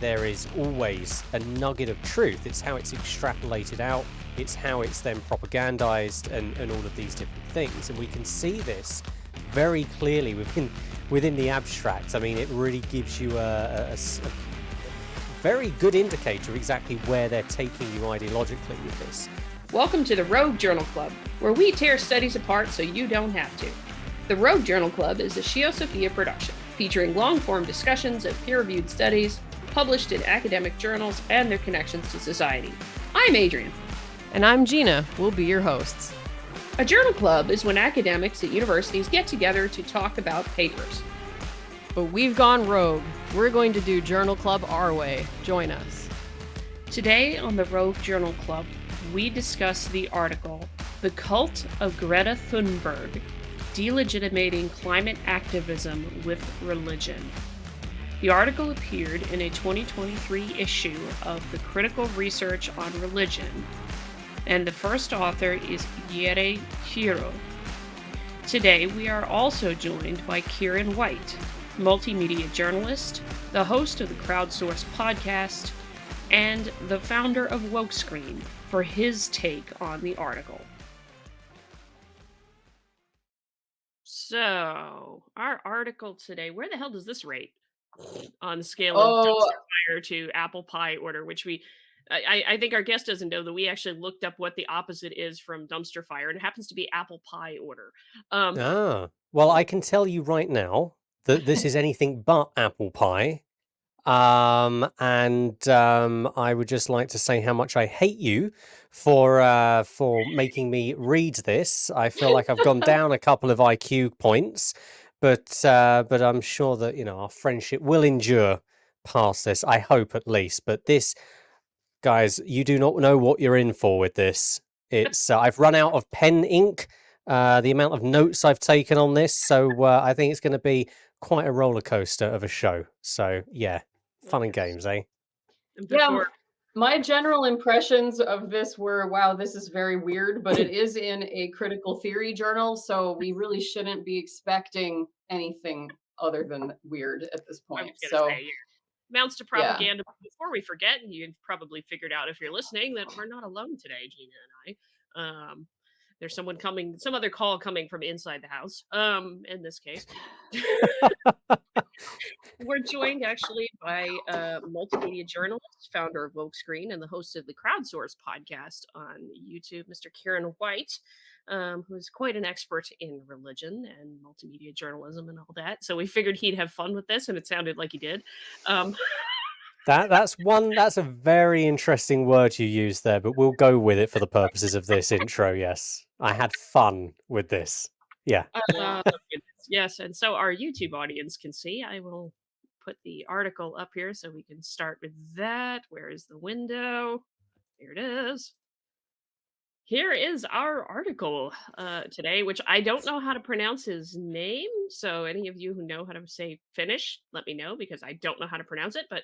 there is always a nugget of truth. It's how it's extrapolated out. It's how it's then propagandized and all of these different things. And we can see this very clearly within the abstract. I mean, it really gives you a very good indicator of exactly where they're taking you ideologically with this. Welcome to the Rogue Journal Club, where we tear studies apart so you don't have to. The Rogue Journal Club is a ScioSophia production, featuring long-form discussions of peer-reviewed studies published in academic journals and their connections to society. I'm Adrian. And I'm Gina. We'll be your hosts. A journal club is when academics at universities get together to talk about papers. But we've gone rogue. We're going to do Journal Club our way. Join us. Today on the Rogue Journal Club, we discuss the article, The Cult of Greta Thunberg, De-legitimating Climate Activism with Religion. The article appeared in a 2023 issue of the Critical Research on Religion, and the first author is Kieran White. Today, we are also joined by Kieran White, multimedia journalist, the host of the Crowdsource podcast, and the founder of Wokescreen, for his take on the article. So, our article today, where the hell does this rate on the scale of dumpster fire to apple pie order, which I think our guest doesn't know that we actually looked up what the opposite is from dumpster fire, and it happens to be apple pie order. Well, I can tell you right now that this is anything but apple pie. I would just like to say how much I hate you for making me read this. I feel like I've gone down a couple of IQ points, but I'm sure that our friendship will endure past this. I hope at least. But this, guys, you do not know what you're in for with this. It's I've run out of pen ink. The amount of notes I've taken on this, so I think it's going to be quite a roller coaster of a show. So yeah, fun and games, eh? Yeah, my general impressions of this were, wow, this is very weird, but it is in a critical theory journal, so we really shouldn't be expecting anything other than weird at this point. So amounts to propaganda. Yeah. Before we forget, and you've probably figured out if you're listening that we're not alone today, Gina and I. There's some other call coming from inside the house. In this case, we're joined actually by a multimedia journalist, founder of Wokescreen, and the host of the Crowdsource podcast on YouTube, Mr. Kieran White, who's quite an expert in religion and multimedia journalism and all that. So we figured he'd have fun with this, and it sounded like he did. That's a very interesting word you used there, but we'll go with it for the purposes of this intro. Yes, I had fun with this. Yeah. Yes, and so our YouTube audience can see. I will put the article up here so we can start with that. Where is the window? Here it is. Here is our article today, which I don't know how to pronounce his name. So any of you who know how to say Finnish, let me know, because I don't know how to pronounce it. But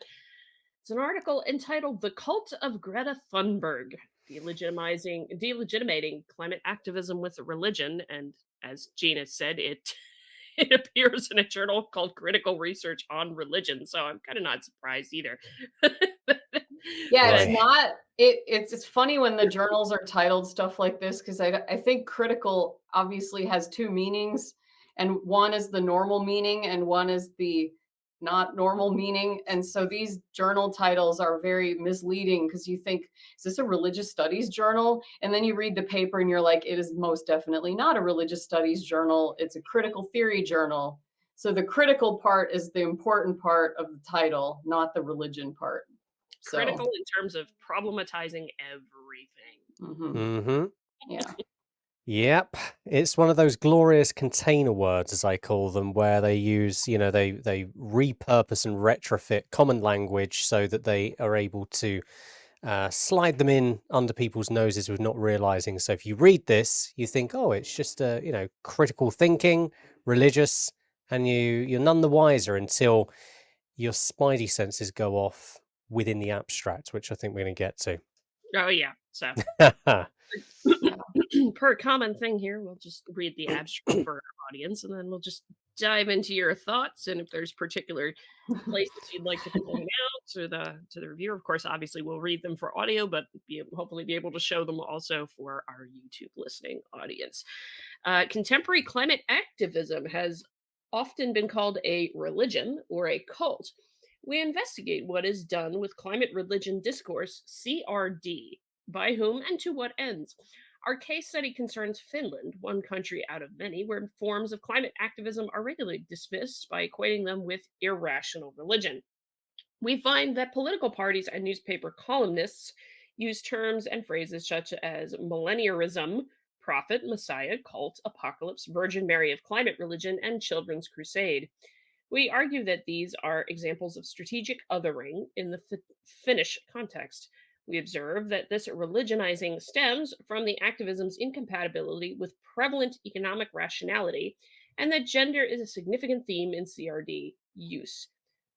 it's an article entitled The Cult of Greta Thunberg, De-legitimating Climate Activism with Religion. And as Gina said, it appears in a journal called Critical Research on Religion. So I'm kind of not surprised either. Yeah, it's not. It's funny when the journals are titled stuff like this, because I think critical obviously has two meanings, and one is the normal meaning and one is the not normal meaning. And so these journal titles are very misleading, because you think, is this a religious studies journal? And then you read the paper and you're like, it is most definitely not a religious studies journal. It's a critical theory journal. So the critical part is the important part of the title, not the religion part. Critical in terms of problematizing everything. Mm-hmm. Yeah. Yep, it's one of those glorious container words, as I call them, where they use, they repurpose and retrofit common language so that they are able to slide them in under people's noses with not realizing. So if you read this, you think, oh, it's just critical thinking, religious, and you're none the wiser until your spidey senses go off within the abstract, which I think we're going to get to. Oh yeah, so per common thing here, we'll just read the abstract for our audience, and then we'll just dive into your thoughts, and if there's particular places you'd like to point out to the reviewer, of course, obviously we'll read them for audio, but hopefully be able to show them also for our YouTube listening audience. Contemporary climate activism has often been called a religion or a cult. We investigate what is done with climate religion discourse, CRD, by whom and to what ends. Our case study concerns Finland, one country out of many where forms of climate activism are regularly dismissed by equating them with irrational religion. We find that political parties and newspaper columnists use terms and phrases such as millenniarism, prophet, messiah, cult, apocalypse, Virgin Mary of climate religion, and children's crusade. We argue that these are examples of strategic othering in the Finnish context. We observe that this religionizing stems from the activism's incompatibility with prevalent economic rationality, and that gender is a significant theme in CRD use.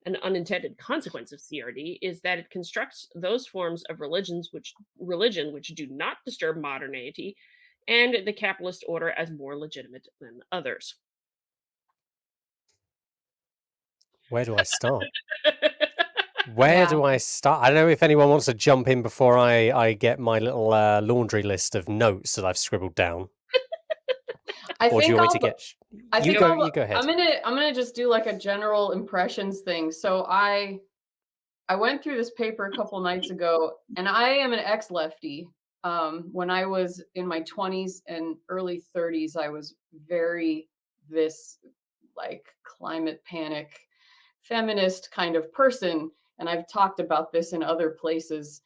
An unintended consequence of CRD is that it constructs those forms of religion which do not disturb modernity and the capitalist order as more legitimate than others. Where do I start? Where do I start? I don't know if anyone wants to jump in before I get my little laundry list of notes that I've scribbled down. Or do you want me to get? You go ahead. I'm gonna just do like a general impressions thing. So I went through this paper a couple nights ago, and I am an ex-lefty. When I was in my 20s and early 30s, I was very this like climate panic feminist kind of person. And I've talked about this in other places,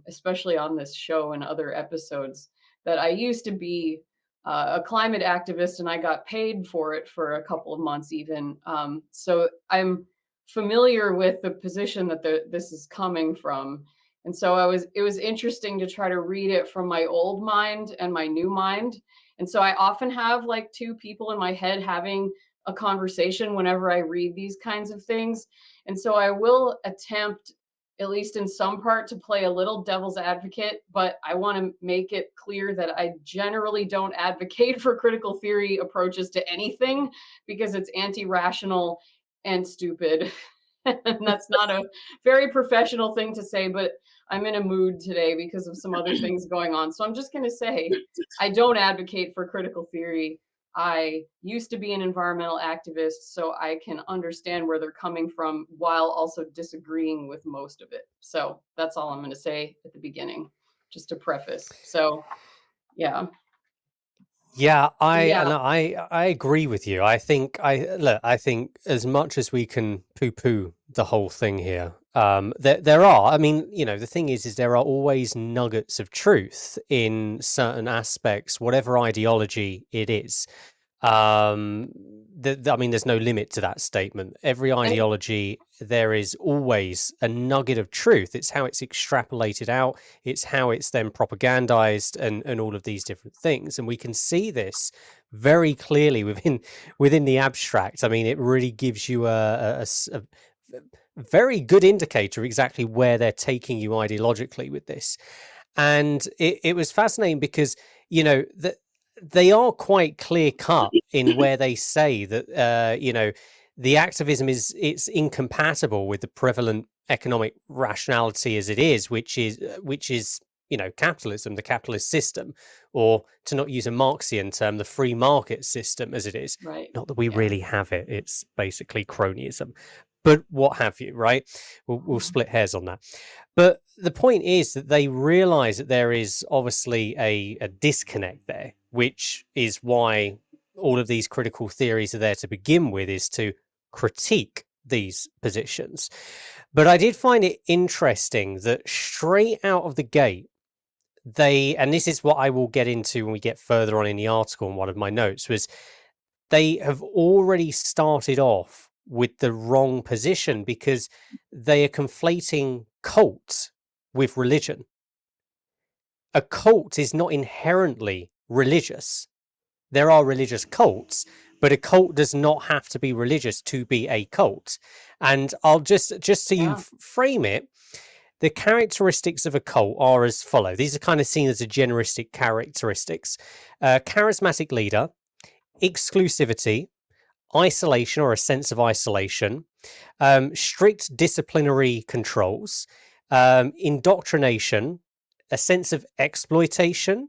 especially on this show and other episodes, that I used to be a climate activist, and I got paid for it for a couple of months even. So I'm familiar with the position that this is coming from. And so it was interesting to try to read it from my old mind and my new mind. And so I often have like two people in my head having a conversation whenever I read these kinds of things. And so I will attempt, at least in some part, to play a little devil's advocate, but I want to make it clear that I generally don't advocate for critical theory approaches to anything because it's anti-rational and stupid. And that's not a very professional thing to say, but I'm in a mood today because of some other things going on. So I'm just going to say I don't advocate for critical theory. I used to be an environmental activist, so I can understand where they're coming from while also disagreeing with most of it. So that's all I'm going to say at the beginning, just to preface. So, yeah. Yeah, I agree with you. I think as much as we can poo-poo the whole thing here, there are. I mean, the thing is there are always nuggets of truth in certain aspects, whatever ideology it is. I mean, there's no limit to that statement. Every ideology, there is always a nugget of truth. It's how it's extrapolated out. It's how it's then propagandized and all of these different things. And we can see this very clearly within the abstract. I mean, it really gives you a very good indicator exactly where they're taking you ideologically with this. And it was fascinating because, that they are quite clear cut in where they say that, the activism it's incompatible with the prevalent economic rationality as it is, which is, capitalism, the capitalist system, or to not use a Marxian term, the free market system as it is. Right. Not that we really have it. It's basically cronyism, but what have you, right? We'll split hairs on that. But the point is that they realize that there is obviously a disconnect there, which is why all of these critical theories are there to begin with, is to critique these positions. But I did find it interesting that straight out of the gate, and this is what I will get into when we get further on in the article, and one of my notes was they have already started off with the wrong position because they are conflating cult with religion. A cult is not inherently religious. There are religious cults, but a cult does not have to be religious to be a cult. And I'll just so you frame it, the characteristics of a cult are as follow. These are kind of seen as a generistic characteristics. Charismatic leader, exclusivity, isolation or a sense of isolation, strict disciplinary controls, indoctrination, a sense of exploitation.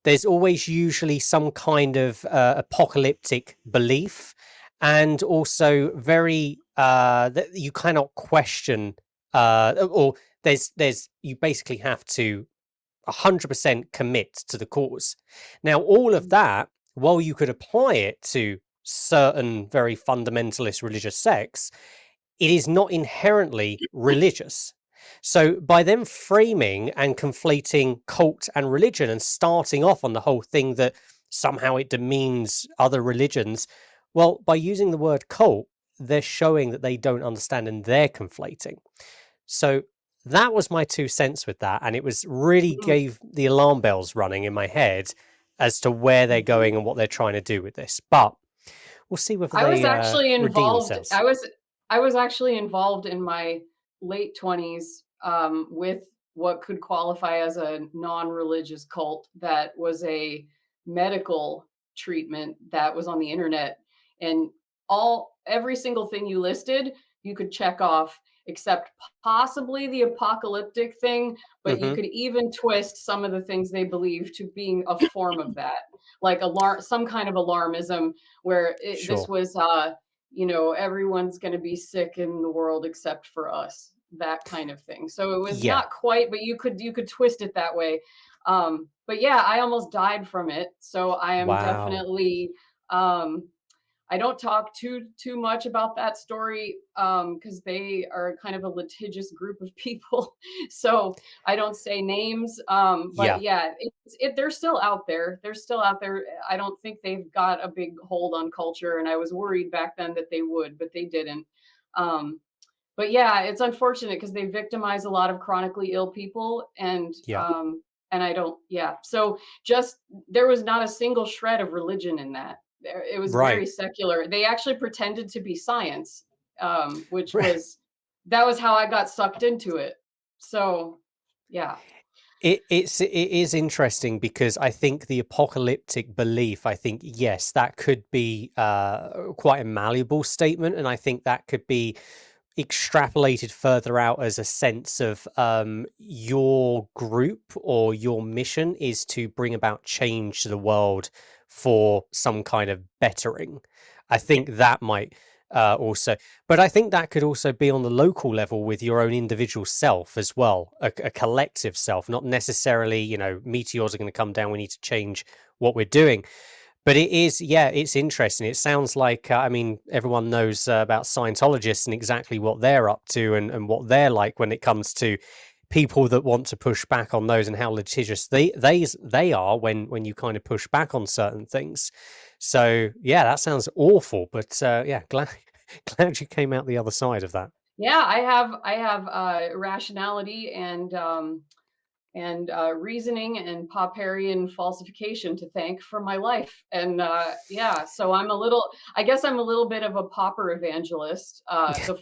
There's always usually some kind of apocalyptic belief, and also very that you cannot question, or there's you basically have to 100% commit to the cause. Now, all of that, while you could apply it to certain very fundamentalist religious sects, it is not inherently religious. So, by them framing and conflating cult and religion and starting off on the whole thing that somehow it demeans other religions, well, by using the word cult, they're showing that they don't understand and they're conflating. So, that was my 2 cents with that. And it was really gave the alarm bells running in my head as to where they're going and what they're trying to do with this. But we'll see whether I was they actually redeem involved. themselves. I was actually involved in my late 20s with what could qualify as a non-religious cult that was a medical treatment that was on the internet, and every single thing you listed you could check off except possibly the apocalyptic thing, but you Mhm. could even twist some of the things they believe to being a form of that, like some kind of alarmism where this Sure. was everyone's going to be sick in the world except for us, that kind of thing. So it was Yeah. not quite, but you could twist it that way. But yeah, I almost died from it, so I am Wow. definitely I don't talk too much about that story because they are kind of a litigious group of people. So I don't say names. But Yeah. yeah, they're still out there. They're still out there. I don't think they've got a big hold on culture, and I was worried back then that they would, but they didn't. Um, but yeah, it's unfortunate because they victimize a lot of chronically ill people, Yeah. and I don't. Yeah, so just there was not a single shred of religion in that. It was very Right. secular. They actually pretended to be science, which was that was how I got sucked into it. So yeah. It is interesting because I think the apocalyptic belief, I think, yes, that could be quite a malleable statement, and I think that could be extrapolated further out as a sense of your group or your mission is to bring about change to the world for some kind of bettering. I think that might also, but I think that could also be on the local level with your own individual self as well, a collective self, not necessarily, meteors are going to come down, we need to change what we're doing. But it is, yeah, it's interesting. It sounds like, I mean, everyone knows about Scientologists and exactly what they're up to and what they're like when it comes to people that want to push back on those and how litigious they are when you kind of push back on certain things. So yeah, that sounds awful. But yeah, glad you came out the other side of that. Yeah, I have rationality and reasoning and Popperian falsification to thank for my life. And yeah, so I guess I'm a little bit of a Popper evangelist. The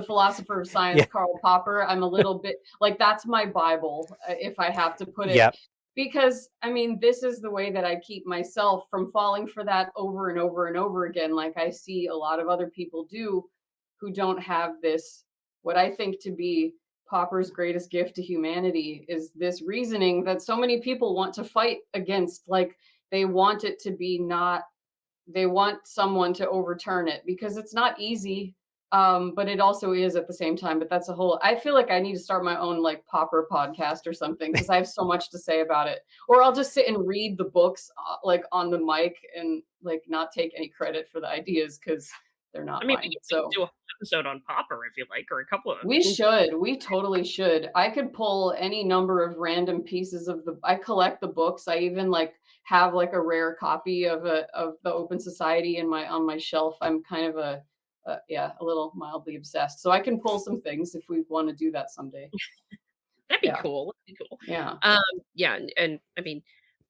philosopher of science, Yeah, Karl Popper. I'm a little bit like that's my Bible, if I have to put it. yeah, Because I mean, this is the way that I keep myself from falling for that over and over and over again, like I see a lot of other people do who don't have this, what I think to be Popper's greatest gift to humanity, is this reasoning that so many people want to fight against. Like they want it to be not, they want someone to overturn it because it's not easy. But it also is at the same time. But that's a whole, I feel like I need to start my own like Popper podcast or something because I have so much to say about it. Or I'll just sit and read the books like on the mic and like not take any credit for the ideas because they're I not mean, mine. we So can do a whole episode on Popper if you like, or a couple of. we should. We totally should. I could pull any number of random pieces of the. I collect the books. I even like have like a rare copy of the Open Society in my on my shelf. I'm kind of a little mildly obsessed. So I can pull some things if we want to do that someday. That'd be Yeah. cool. That'd be cool. Yeah. Yeah, and I mean,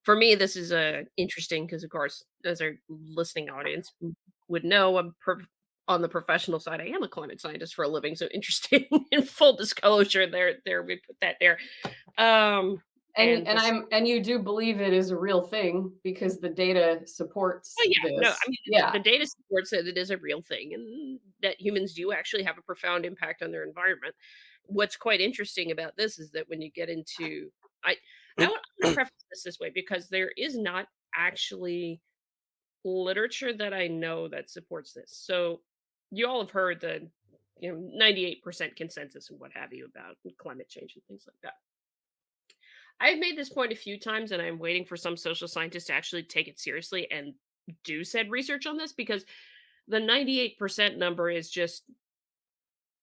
for me, this is interesting because, of course, as our listening audience would know, on the professional side. I am a climate scientist for a living, so interesting. In full disclosure, there we put that there. Um, And you do believe it is a real thing because the data supports no, this. I mean, Yeah. the data supports that it is a real thing and that humans do actually have a profound impact on their environment. What's quite interesting about this is that when you get into I want to preface this way because there is not actually literature that I know that supports this. So you all have heard the 98% consensus and what have you about climate change and things like that. I've made this point a few times and I'm waiting for some social scientists to actually take it seriously and do said research on this because the 98% number is just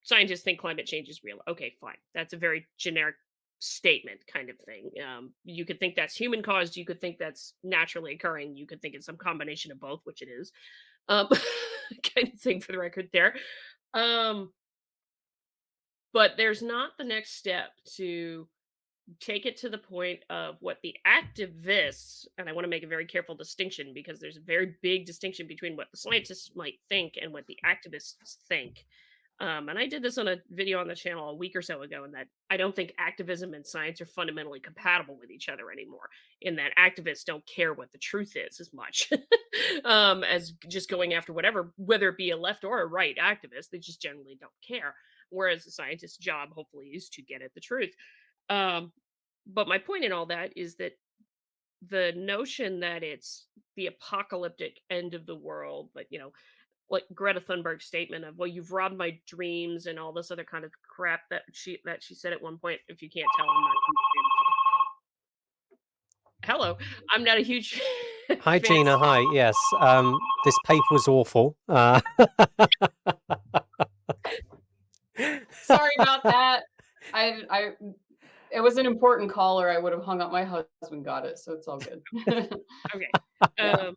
scientists think climate change is real. Okay, fine. That's a very generic statement kind of thing. You could think that's human caused. You could think that's naturally occurring. You could think it's some combination of both, which it is. Um, kind of thing for the record there. But there's not the next step to take it to the point of what the activists, and I want to make a very careful distinction because there's a very big distinction between what the scientists might think and what the activists think. And I did this on a video on the channel a week or so ago, and that I don't think activism and science are fundamentally compatible with each other anymore. In that activists don't care what the truth is as much as just going after whatever, whether it be a left or a right activist, they just generally don't care. Whereas the scientist's job, hopefully, is to get at the truth. But my point in all that is that the notion that it's the apocalyptic end of the world, but like Greta Thunberg's statement of, well, you've robbed my dreams and all this other kind of crap that she said at one point. If you can't tell, hello, I'm not a huge Hi, fan. Gina. Hi. Yes. This paper was awful. Sorry about that. It was an important caller. I would have hung up. My husband got it, so it's all good. Okay. Yeah.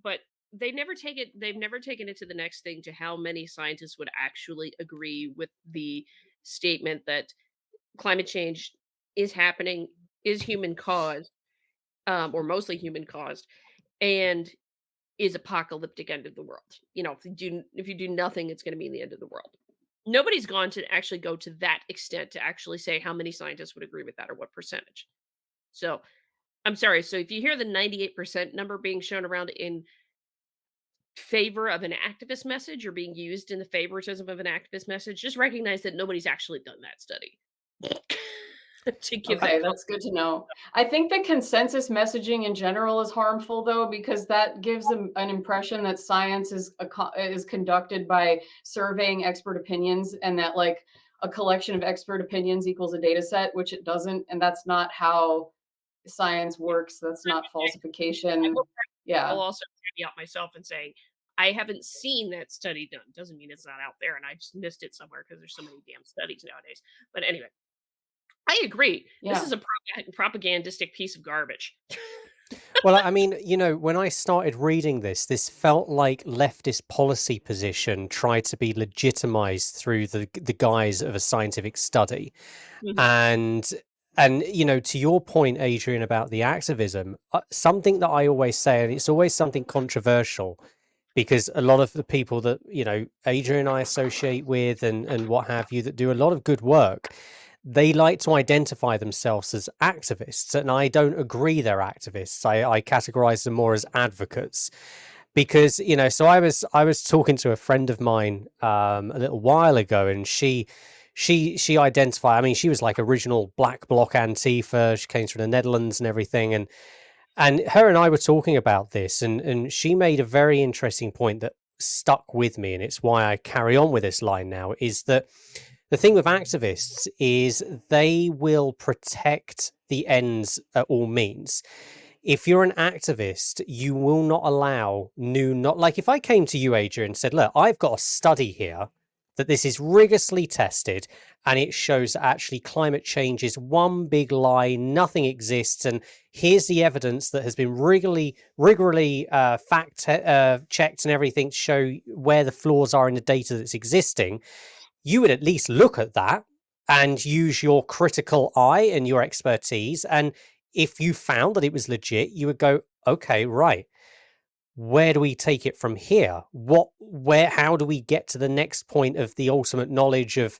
But they've never taken it to the next thing to how many scientists would actually agree with the statement that climate change is happening, is human caused, or mostly human caused, and is apocalyptic end of the world. If you do nothing, it's going to mean the end of the world. Nobody's gone to actually go to that extent to actually say how many scientists would agree with that or what percentage. So I'm sorry. So if you hear the 98% number being shown around in favor of an activist message or being used in the favoritism of an activist message, just recognize that nobody's actually done that study. Okay, that's good to know. I think the consensus messaging in general is harmful, though, because that gives them an impression that science is conducted by surveying expert opinions, and that like a collection of expert opinions equals a data set, which it doesn't, and that's not how science works. That's not falsification. Yeah. I'll also caveat myself and say I haven't seen that study done. Doesn't mean it's not out there, and I just missed it somewhere because there's so many damn studies nowadays. But anyway. I agree. Yeah. This is a propagandistic piece of garbage. Well, I mean, when I started reading this felt like leftist policy position tried to be legitimized through the guise of a scientific study. Mm-hmm. And to your point, Adrian, about the activism, something that I always say, and it's always something controversial, because a lot of the people that, Adrian and I associate with and what have you, that do a lot of good work, they like to identify themselves as activists, and I don't agree they're activists. I categorize them more as advocates, because so I was talking to a friend of mine a little while ago, and she identified, I mean, she was like original Black Bloc Antifa. She came from the Netherlands and everything, and her and I were talking about this, and she made a very interesting point that stuck with me, and it's why I carry on with this line now, is that the thing with activists is they will protect the ends at all means. If you're an activist, you will not allow like if I came to you, Adrian, and said, look, I've got a study here that this is rigorously tested, and it shows that actually climate change is one big lie, nothing exists, and here's the evidence that has been rigorously fact checked and everything to show where the flaws are in the data that's existing, you would at least look at that and use your critical eye and your expertise. And if you found that it was legit, you would go, okay, right. Where do we take it from here? How do we get to the next point of the ultimate knowledge of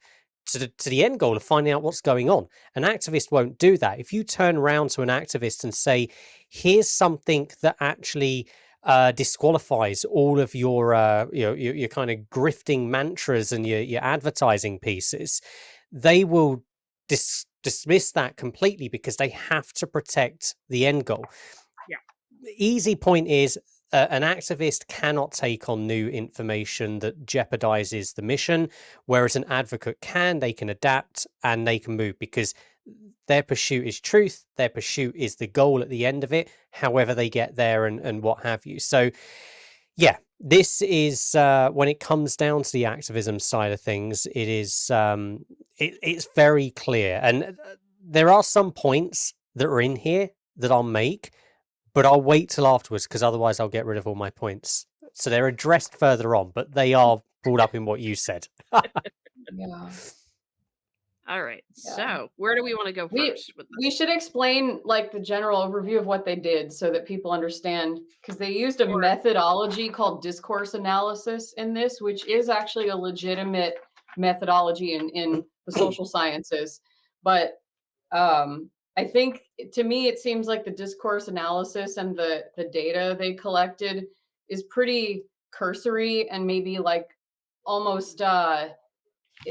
to the end goal of finding out what's going on. An activist won't do that. If you turn around to an activist and say, here's something that actually disqualifies all of your your kind of grifting mantras and your advertising pieces, they will dismiss that completely because they have to protect the end goal. Easy point is an activist cannot take on new information that jeopardizes the mission, whereas an advocate can. They can adapt and they can move because their pursuit is truth. Their pursuit is the goal at the end of it, however they get there and what have you. So, yeah, this is when it comes down to the activism side of things, it is it's very clear. And there are some points that are in here that I'll make, but I'll wait till afterwards because otherwise I'll get rid of all my points. So they're addressed further on, but they are brought up in what you said. Yeah. All right. Yeah. So where do we want to go first? We should explain like the general overview of what they did so that people understand, because they used a methodology called discourse analysis in this, which is actually a legitimate methodology in the social sciences. But I think to me, it seems like the discourse analysis and the data they collected is pretty cursory and maybe like almost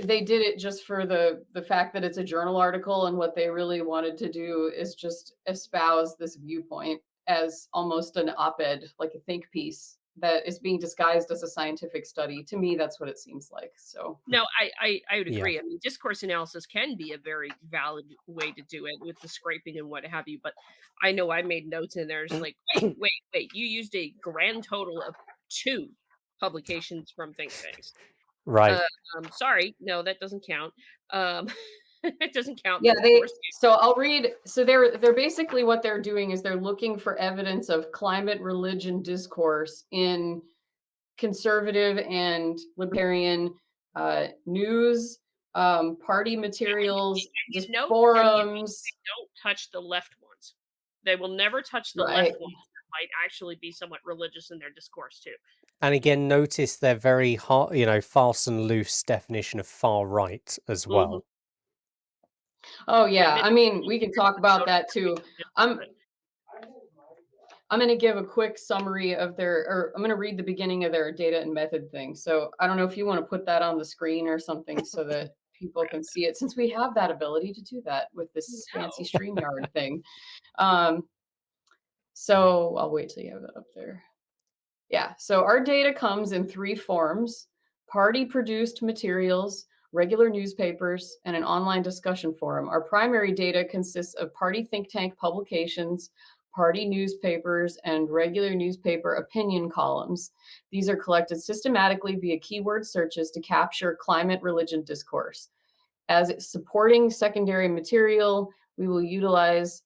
they did it just for the fact that it's a journal article, and what they really wanted to do is just espouse this viewpoint as almost an op-ed, like a think piece that is being disguised as a scientific study. To me, that's what it seems like. So no, I would agree. I mean, discourse analysis can be a very valid way to do it with the scraping and what have you. But I know I made notes in there. It's like, wait, you used a grand total of 2 publications from think tanks. Right. Sorry, no, that doesn't count. It doesn't count. Yeah, so I'll read. So they're basically, what they're doing is they're looking for evidence of climate religion discourse in conservative and libertarian news, party materials, just forums. They don't touch the left ones. They will never touch the left ones that might actually be somewhat religious in their discourse too. And again, notice their very hard, fast and loose definition of far right as well. Oh yeah, I mean, we can talk about that too. I'm going to give a quick summary of I'm going to read the beginning of their data and method thing. So I don't know if you want to put that on the screen or something so that people can see it, since we have that ability to do that with this fancy StreamYard thing. So I'll wait till you have that up there. Yeah, so our data comes in 3 forms: party-produced materials, regular newspapers, and an online discussion forum. Our primary data consists of party think tank publications, party newspapers, and regular newspaper opinion columns. These are collected systematically via keyword searches to capture climate religion discourse. As supporting secondary material, we will utilize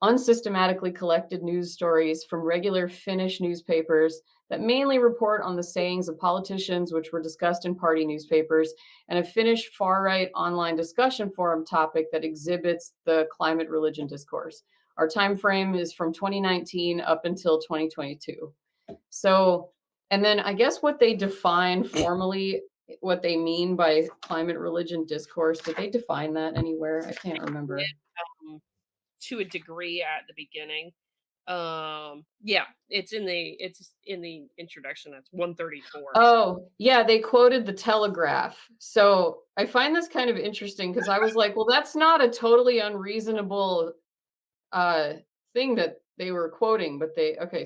unsystematically collected news stories from regular Finnish newspapers that mainly report on the sayings of politicians, which were discussed in party newspapers, and a Finnish far-right online discussion forum topic that exhibits the climate religion discourse. Our time frame is from 2019 up until 2022. So, and then I guess what they define formally, what they mean by climate religion discourse, did they define that anywhere? I can't remember. To a degree at the beginning. Yeah, it's in the introduction. That's 134. Oh, yeah, they quoted the Telegraph. So I find this kind of interesting because I was like, well, that's not a totally unreasonable thing that they were quoting, but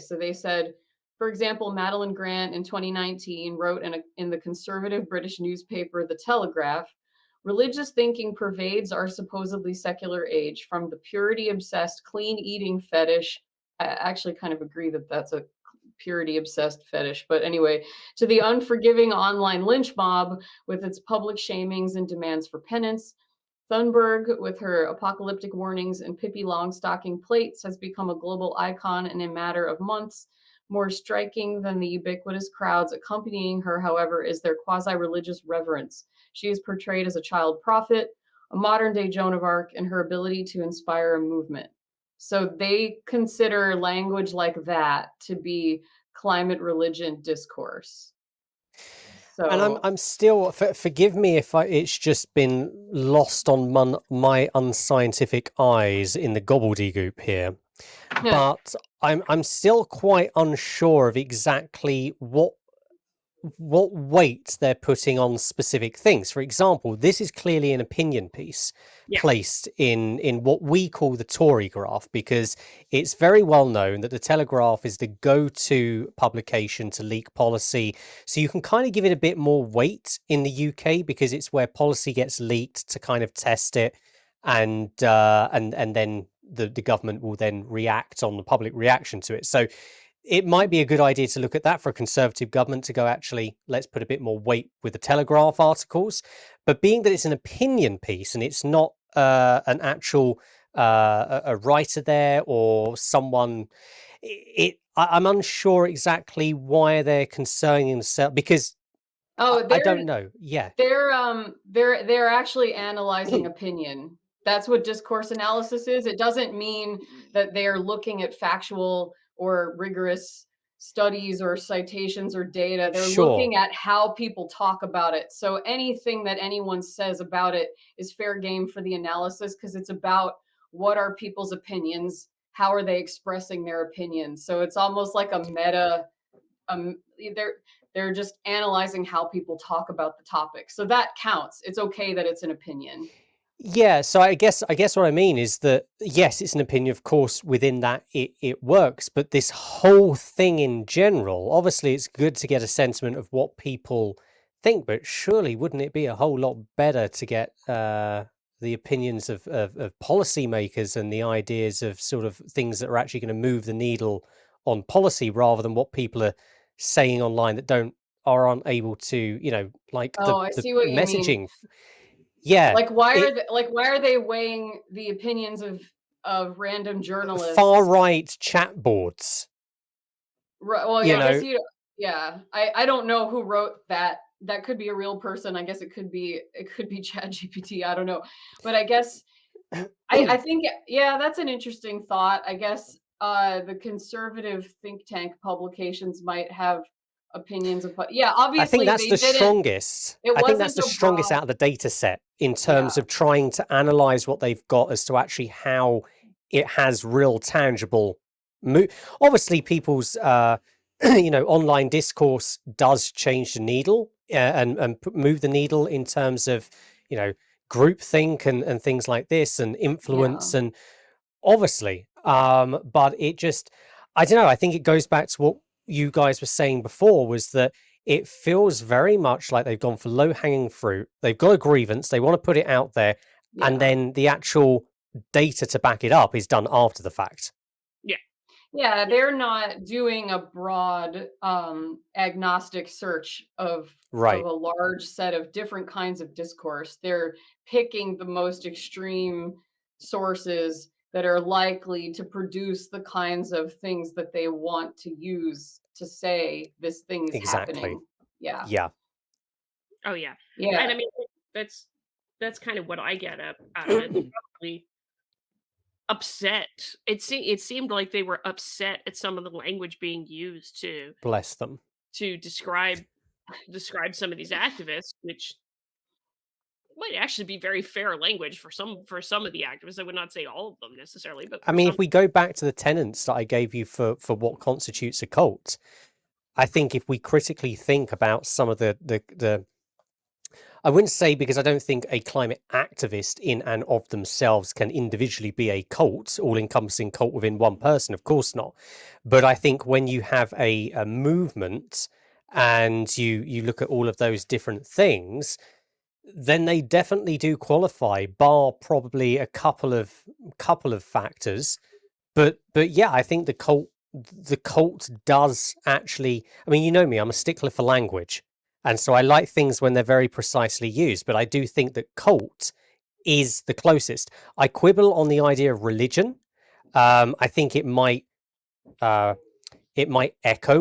so they said, for example, Madeline Grant in 2019 wrote in the conservative British newspaper The Telegraph, religious thinking pervades our supposedly secular age, from the purity-obsessed clean eating fetish. I actually kind of agree that that's a purity-obsessed fetish, but anyway, to the unforgiving online lynch mob with its public shamings and demands for penance. Thunberg, with her apocalyptic warnings and Pippi Longstocking plates, has become a global icon in a matter of months. More striking than the ubiquitous crowds accompanying her, however, is their quasi-religious reverence. She is portrayed as a child prophet, a modern-day Joan of Arc, and her ability to inspire a movement. So they consider language like that to be climate religion discourse. So, and I'm still forgive me if it's just been lost on my unscientific eyes in the gobbledygook here, but I'm still quite unsure of exactly what weight they're putting on specific things. For example, this is clearly an opinion piece placed in what we call the Tory graph, because it's very well known that the Telegraph is the go-to publication to leak policy. So you can kind of give it a bit more weight in the UK because it's where policy gets leaked to kind of test it, and then the government will then react on the public reaction to it. So it might be a good idea to look at that for a Conservative government to go, actually, let's put a bit more weight with the Telegraph articles. But being that it's an opinion piece and it's not an actual a writer there or someone, I'm unsure exactly why they're concerning themselves, because I don't know. Yeah, they're actually analyzing opinion. That's what discourse analysis is. It doesn't mean that they're looking at factual or rigorous studies or citations or data. They're looking at how people talk about it. So anything that anyone says about it is fair game for the analysis, because it's about what are people's opinions, how are they expressing their opinions. So it's almost like a meta. They're just analyzing how people talk about the topic. So that counts. It's okay that it's an opinion. Yeah, so I guess what I mean is that, yes, it's an opinion, of course, within that it works, but this whole thing in general, obviously it's good to get a sentiment of what people think, but surely wouldn't it be a whole lot better to get the opinions of policymakers and the ideas of sort of things that are actually going to move the needle on policy, rather than what people are saying online that aren't able to, like I the see what you messaging. mean. Yeah. Like why are they weighing the opinions of random journalists? Far right chat boards. Right. Well, yeah, I don't know who wrote that. That could be a real person. I guess it could be ChatGPT. I don't know. But I guess I think, yeah, that's an interesting thought. I guess the conservative think tank publications might have opinions of, obviously I think that's they the didn't. strongest. I think that's the strongest out of the data set in terms of trying to analyze what they've got as to actually how it has real tangible obviously people's online discourse does change the needle and move the needle in terms of groupthink and things like this, and influence, and obviously but it just, I don't know, I think it goes back to what you guys were saying before, was that it feels very much like they've gone for low-hanging fruit. They've got a grievance, they want to put it out there, and then the actual data to back it up is done after the fact. Yeah, they're not doing a broad agnostic search of a large set of different kinds of discourse. They're picking the most extreme sources that are likely to produce the kinds of things that they want to use to say this thing is happening. Yeah. Oh yeah. Yeah. And I mean, that's kind of what I get out of it. Probably upset. It seemed like they were upset at some of the language being used to bless them to describe some of these activists, which might actually be very fair language for some of the activists. I would not say all of them necessarily, but I mean, if we go back to the tenets that I gave you for what constitutes a cult, I think if we critically think about some of the I wouldn't say, because I don't think a climate activist in and of themselves can individually be a cult, all-encompassing cult within one person. Of course not. But I think when you have a movement and you look at all of those different things, then they definitely do qualify, bar probably a couple of factors. But yeah, I think the cult does actually. I mean, you know me, I'm a stickler for language. And so I like things when they're very precisely used, but I do think that cult is the closest. I quibble on the idea of religion. I think it might echo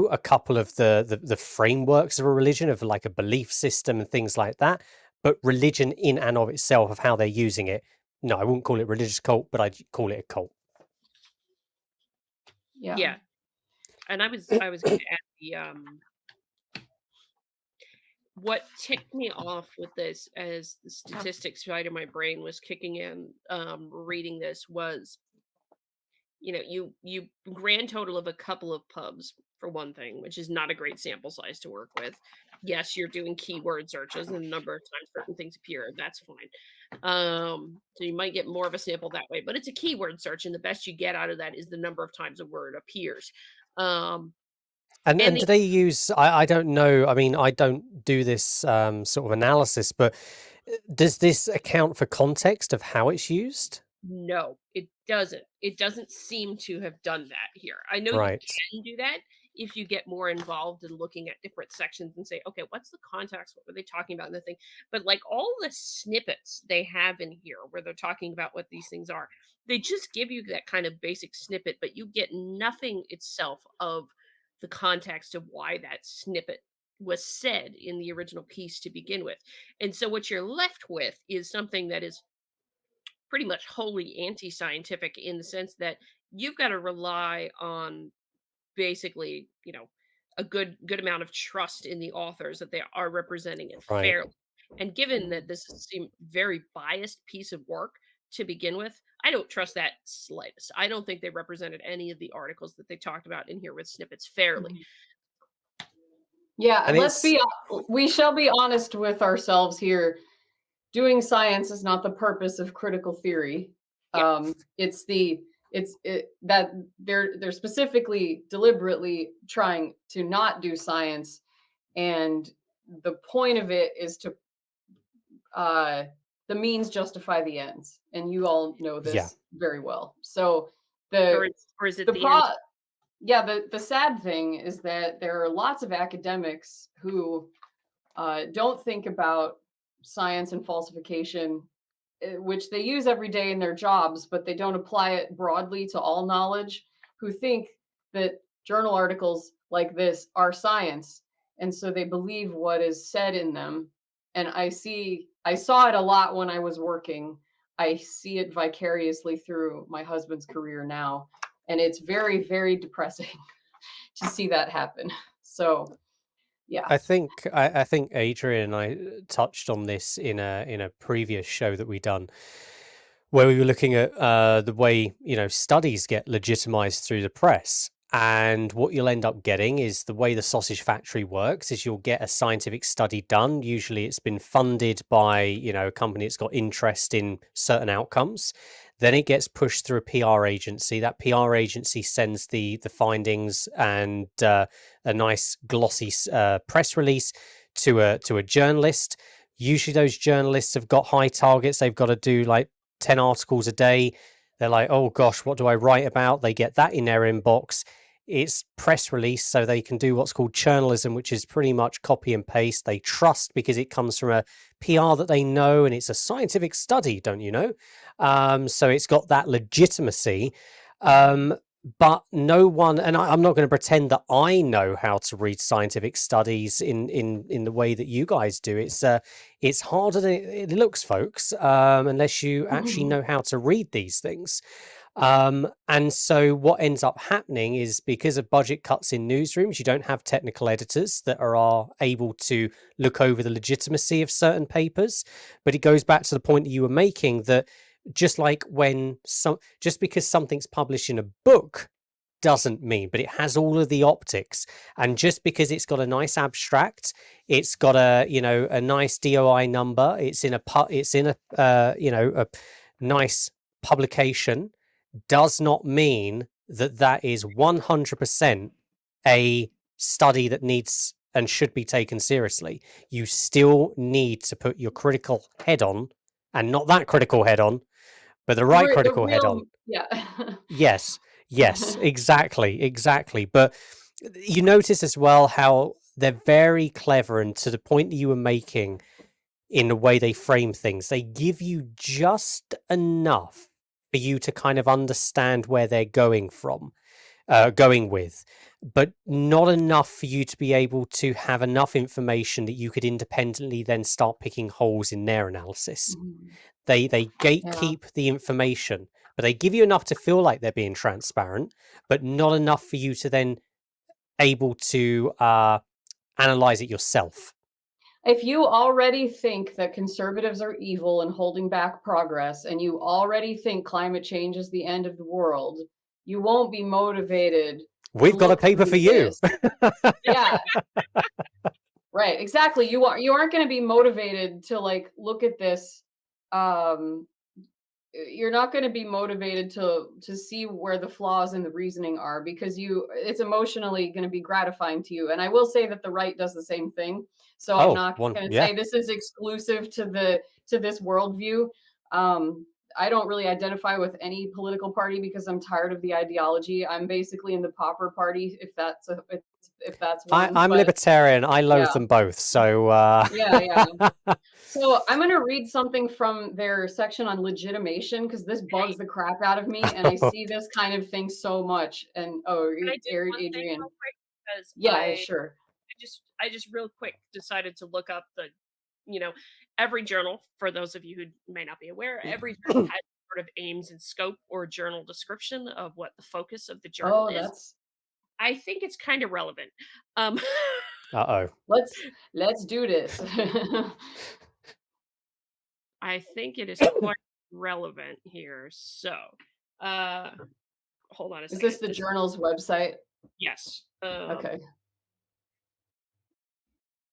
a couple of the frameworks of a religion, of like a belief system and things like that. But religion in and of itself, of how they're using it, no, I wouldn't call it religious cult, but I'd call it a cult. Yeah. And I was going to add what ticked me off with this, as the statistics side of my brain was kicking in, reading this, was, you grand total of a couple of pubs for one thing, which is not a great sample size to work with. Yes, you're doing keyword searches and the number of times certain things appear. That's fine. So you might get more of a sample that way, but it's a keyword search, and the best you get out of that is the number of times a word appears. Um, And and do the they use? I don't know. I mean, I don't do this sort of analysis, but does this account for context of how it's used? No, it doesn't. It doesn't seem to have done that here. I know you Right. can do that if you get more involved in looking at different sections and say, okay, what's the context? What were they talking about in the thing? But like all the snippets they have in here where they're talking about what these things are, they just give you that kind of basic snippet, but you get nothing itself of the context of why that snippet was said in the original piece to begin with. And so what you're left with is something that is pretty much wholly anti-scientific, in the sense that you've got to rely on, basically, a good amount of trust in the authors that they are representing it Right. fairly. And given that this seems very biased piece of work to begin with, I don't trust that slightest. I don't think they represented any of the articles that they talked about in here with snippets fairly. Yeah, And we shall be honest with ourselves here. Doing science is not the purpose of critical theory. Yeah. That they're specifically deliberately trying to not do science, and the point of it is to the means justify the ends, and you all know this yeah. very well. So Or is it the end? yeah, the sad thing is that there are lots of academics who don't think about science and falsification, which they use every day in their jobs, but they don't apply it broadly to all knowledge, who think that journal articles like this are science. And so they believe what is said in them. And I saw it a lot when I was working. I see it vicariously through my husband's career now. And it's very, very depressing to see that happen. So yeah. I think Adrian and I touched on this in a previous show that we done, where we were looking at the way studies get legitimized through the press. And what you'll end up getting is, the way the sausage factory works is, you'll get a scientific study done. Usually it's been funded by, a company that's got interest in certain outcomes. Then it gets pushed through a PR agency. That PR agency sends the findings and a nice glossy press release to a journalist. Usually those journalists have got high targets. They've got to do like 10 articles a day. They're like, oh gosh, what do I write about? They get that in their inbox. It's press release, so they can do what's called journalism, which is pretty much copy and paste. They trust because it comes from a PR that they know, and it's a scientific study, don't you know? So it's got that legitimacy. But no one, and I'm not going to pretend that I know how to read scientific studies in the way that you guys do. It's harder than it looks, folks, unless you actually know how to read these things. And so what ends up happening is, because of budget cuts in newsrooms, you don't have technical editors that are able to look over the legitimacy of certain papers. But it goes back to the point that you were making, that just like just because something's published in a book doesn't mean, but it has all of the optics. And just because it's got a nice abstract, it's got a nice DOI number, it's in a nice publication, does not mean that is 100% a study that needs and should be taken seriously. You still need to put your critical head on, and not that critical head on, but the right critical head on. Yeah. Yes, exactly. But you notice as well how they're very clever, and to the point that you were making in the way they frame things, they give you just enough for you to kind of understand where they're going with, but not enough for you to be able to have enough information that you could independently then start picking holes in their analysis. They gatekeep the information, but they give you enough to feel like they're being transparent, but not enough for you to then able to analyze it yourself. If you already think that conservatives are evil and holding back progress, and you already think climate change is the end of the world, you won't be motivated. We've got a paper for you. Yeah. Right, exactly. You aren't going to be motivated to like look at this. You're not going to be motivated to see where the flaws in the reasoning are, because it's emotionally going to be gratifying to you. And I will say that the right does the same thing. So I'm not going to say this is exclusive to this worldview. I don't really identify with any political party because I'm tired of the ideology. I'm basically in the Popper Party, if that's one. I'm libertarian. I loathe them both. So yeah. So I'm going to read something from their section on legitimation, because this bugs the crap out of me, and I see this kind of thing so much. And Adrian, yeah, sure. I just real quick decided to look up every journal. For those of you who may not be aware, every journal has sort of aims and scope or journal description of what the focus of the journal is. I think it's kind of relevant. Let's do this. I think it is quite relevant here. So, hold on a second. Is this the journal's website? Yes. Okay.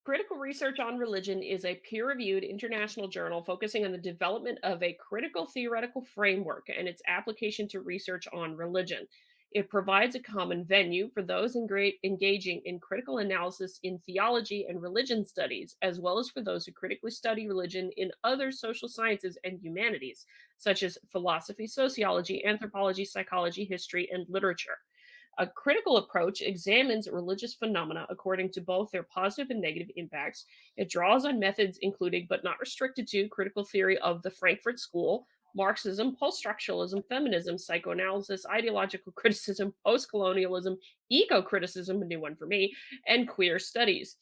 Critical Research on Religion is a peer-reviewed international journal focusing on the development of a critical theoretical framework and its application to research on religion. It provides a common venue for those engaging in critical analysis in theology and religion studies, as well as for those who critically study religion in other social sciences and humanities, such as philosophy, sociology, anthropology, psychology, history, and literature. A critical approach examines religious phenomena according to both their positive and negative impacts. It draws on methods including, but not restricted to, critical theory of the Frankfurt School, Marxism, post-structuralism, feminism, psychoanalysis, ideological criticism, post-colonialism, eco-criticism, a new one for me, and queer studies.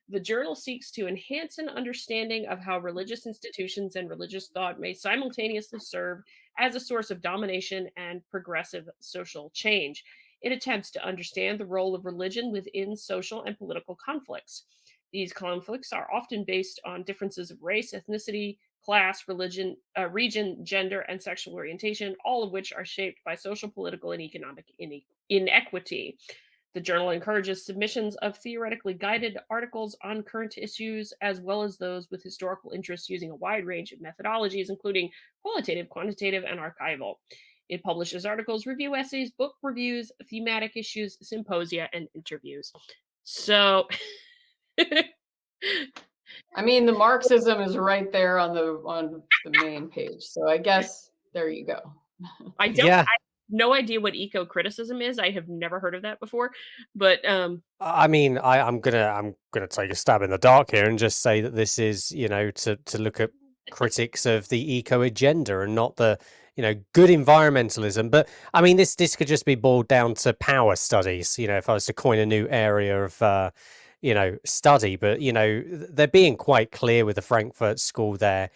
The journal seeks to enhance an understanding of how religious institutions and religious thought may simultaneously serve as a source of domination and progressive social change. It attempts to understand the role of religion within social and political conflicts. These conflicts are often based on differences of race, ethnicity, class, religion, region, gender, and sexual orientation, all of which are shaped by social, political, and economic inequity. The journal encourages submissions of theoretically guided articles on current issues, as well as those with historical interests, using a wide range of methodologies, including qualitative, quantitative, and archival. It publishes articles, review essays, book reviews, thematic issues, symposia, and interviews. So, I mean, the Marxism is right there on the main page. So I guess there you go. I have no idea what eco-criticism is. I have never heard of that before. But I mean, I'm gonna take a stab in the dark here and just say that this is, to look at critics of the eco agenda and not the good environmentalism. But I mean, this could just be boiled down to power studies, if I was to coin a new area of study. But they're being quite clear with the Frankfurt School there.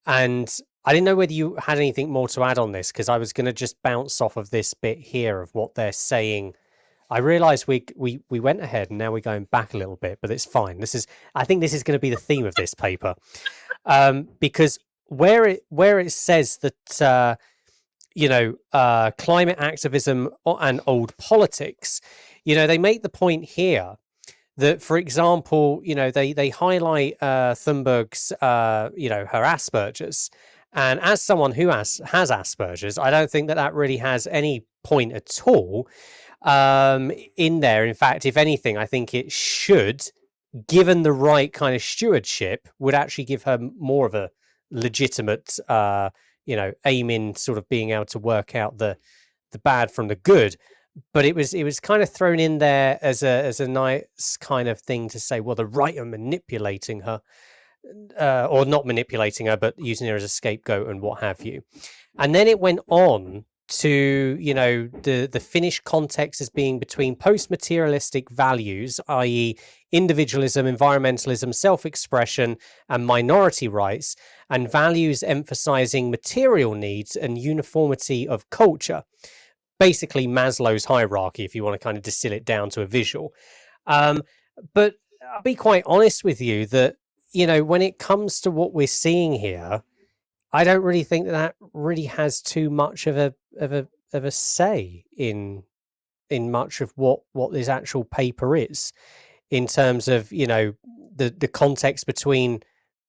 And I didn't know whether you had anything more to add on this, because I was going to just bounce off of this bit here of what they're saying. I realized we went ahead and now we're going back a little bit, but it's fine. I think this is going to be the theme of this paper, because where it says that climate activism and old politics, they make the point here that, for example, they highlight Thunberg's her Asperger's, and as someone who has Asperger's, I don't think that really has any point at all in there. In fact, if anything, I think it should, given the right kind of stewardship, would actually give her more of a legitimate aim in sort of being able to work out the bad from the good. But it was kind of thrown in there as a nice kind of thing to say, well, the right are manipulating her, or not manipulating her, but using her as a scapegoat and what have you. And then it went on to, the Finnish context as being between post-materialistic values, i.e. individualism, environmentalism, self-expression, and minority rights, and values emphasizing material needs and uniformity of culture. Basically Maslow's hierarchy, if you want to kind of distill it down to a visual. But I'll be quite honest with you that when it comes to what we're seeing here, I don't really think that really has too much of a say in much of what this actual paper is, in terms of the context between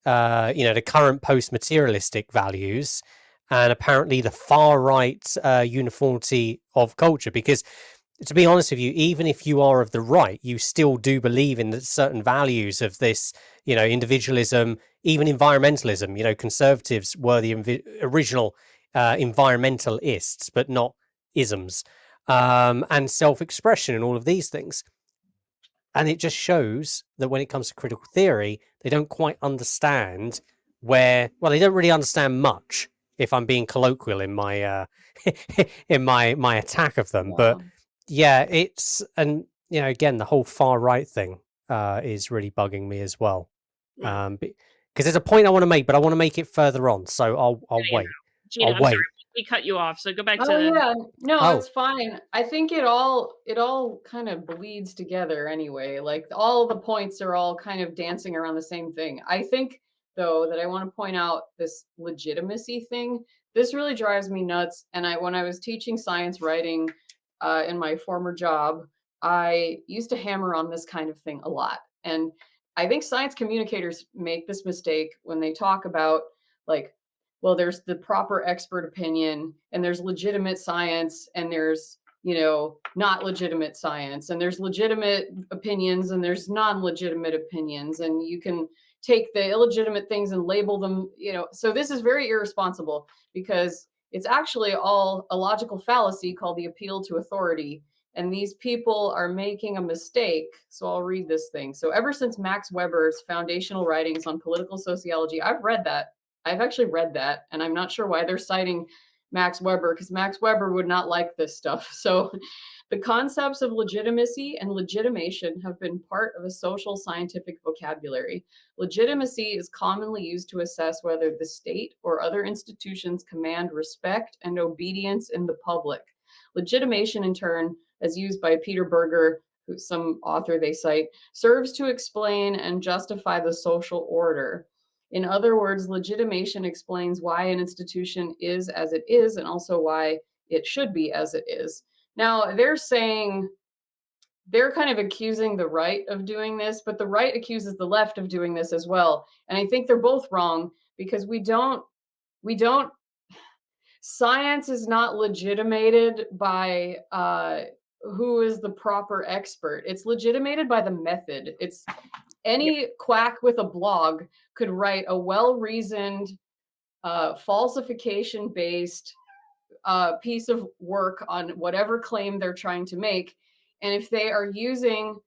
the current post-materialistic values and apparently the far right uniformity of culture. Because, to be honest with you, even if you are of the right, you still do believe in certain values of this, individualism, even environmentalism. Conservatives were the original environmentalists, but not isms, and self-expression and all of these things. And it just shows that when it comes to critical theory, they don't quite understand they don't really understand much, if I'm being colloquial in my in my attack of them. But yeah, again, the whole far right thing is really bugging me as well. Because there's a point I want to make, but I want to make it further on, so I'll wait. Gina, I'm sorry, we cut you off, so go back to. Oh yeah, no, it's fine. I think it all kind of bleeds together anyway. Like all the points are all kind of dancing around the same thing. I think though that I want to point out this legitimacy thing. This really drives me nuts. And when I was teaching science writing in my former job, I used to hammer on this kind of thing a lot. And I think science communicators make this mistake when they talk about, like, well, there's the proper expert opinion, and there's legitimate science, and there's, not legitimate science, and there's legitimate opinions, and there's non-legitimate opinions, and you can take the illegitimate things and label them, So this is very irresponsible, because it's actually all a logical fallacy called the appeal to authority. And these people are making a mistake. So I'll read this thing. So ever since Max Weber's foundational writings on political sociology, I've actually read that, and I'm not sure why they're citing Max Weber, because Max Weber would not like this stuff. So the concepts of legitimacy and legitimation have been part of a social scientific vocabulary. Legitimacy is commonly used to assess whether the state or other institutions command respect and obedience in the public. Legitimation, in turn, as used by Peter Berger, who's some author they cite, serves to explain and justify the social order. In other words, legitimation explains why an institution is as it is, and also why it should be as it is. Now, they're kind of accusing the right of doing this, but the right accuses the left of doing this as well. And I think they're both wrong, because science is not legitimated by who is the proper expert. It's legitimated by the method. It's any quack with a blog could write a well-reasoned, falsification-based piece of work on whatever claim they're trying to make. And if they are using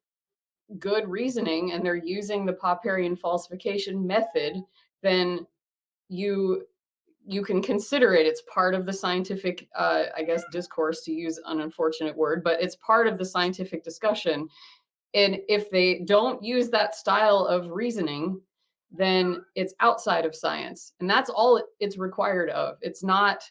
good reasoning and they're using the Popperian falsification method, then you can consider it. It's part of the scientific, discourse, to use an unfortunate word, but it's part of the scientific discussion. And if they don't use that style of reasoning, then it's outside of science. And that's all it's required of. It's not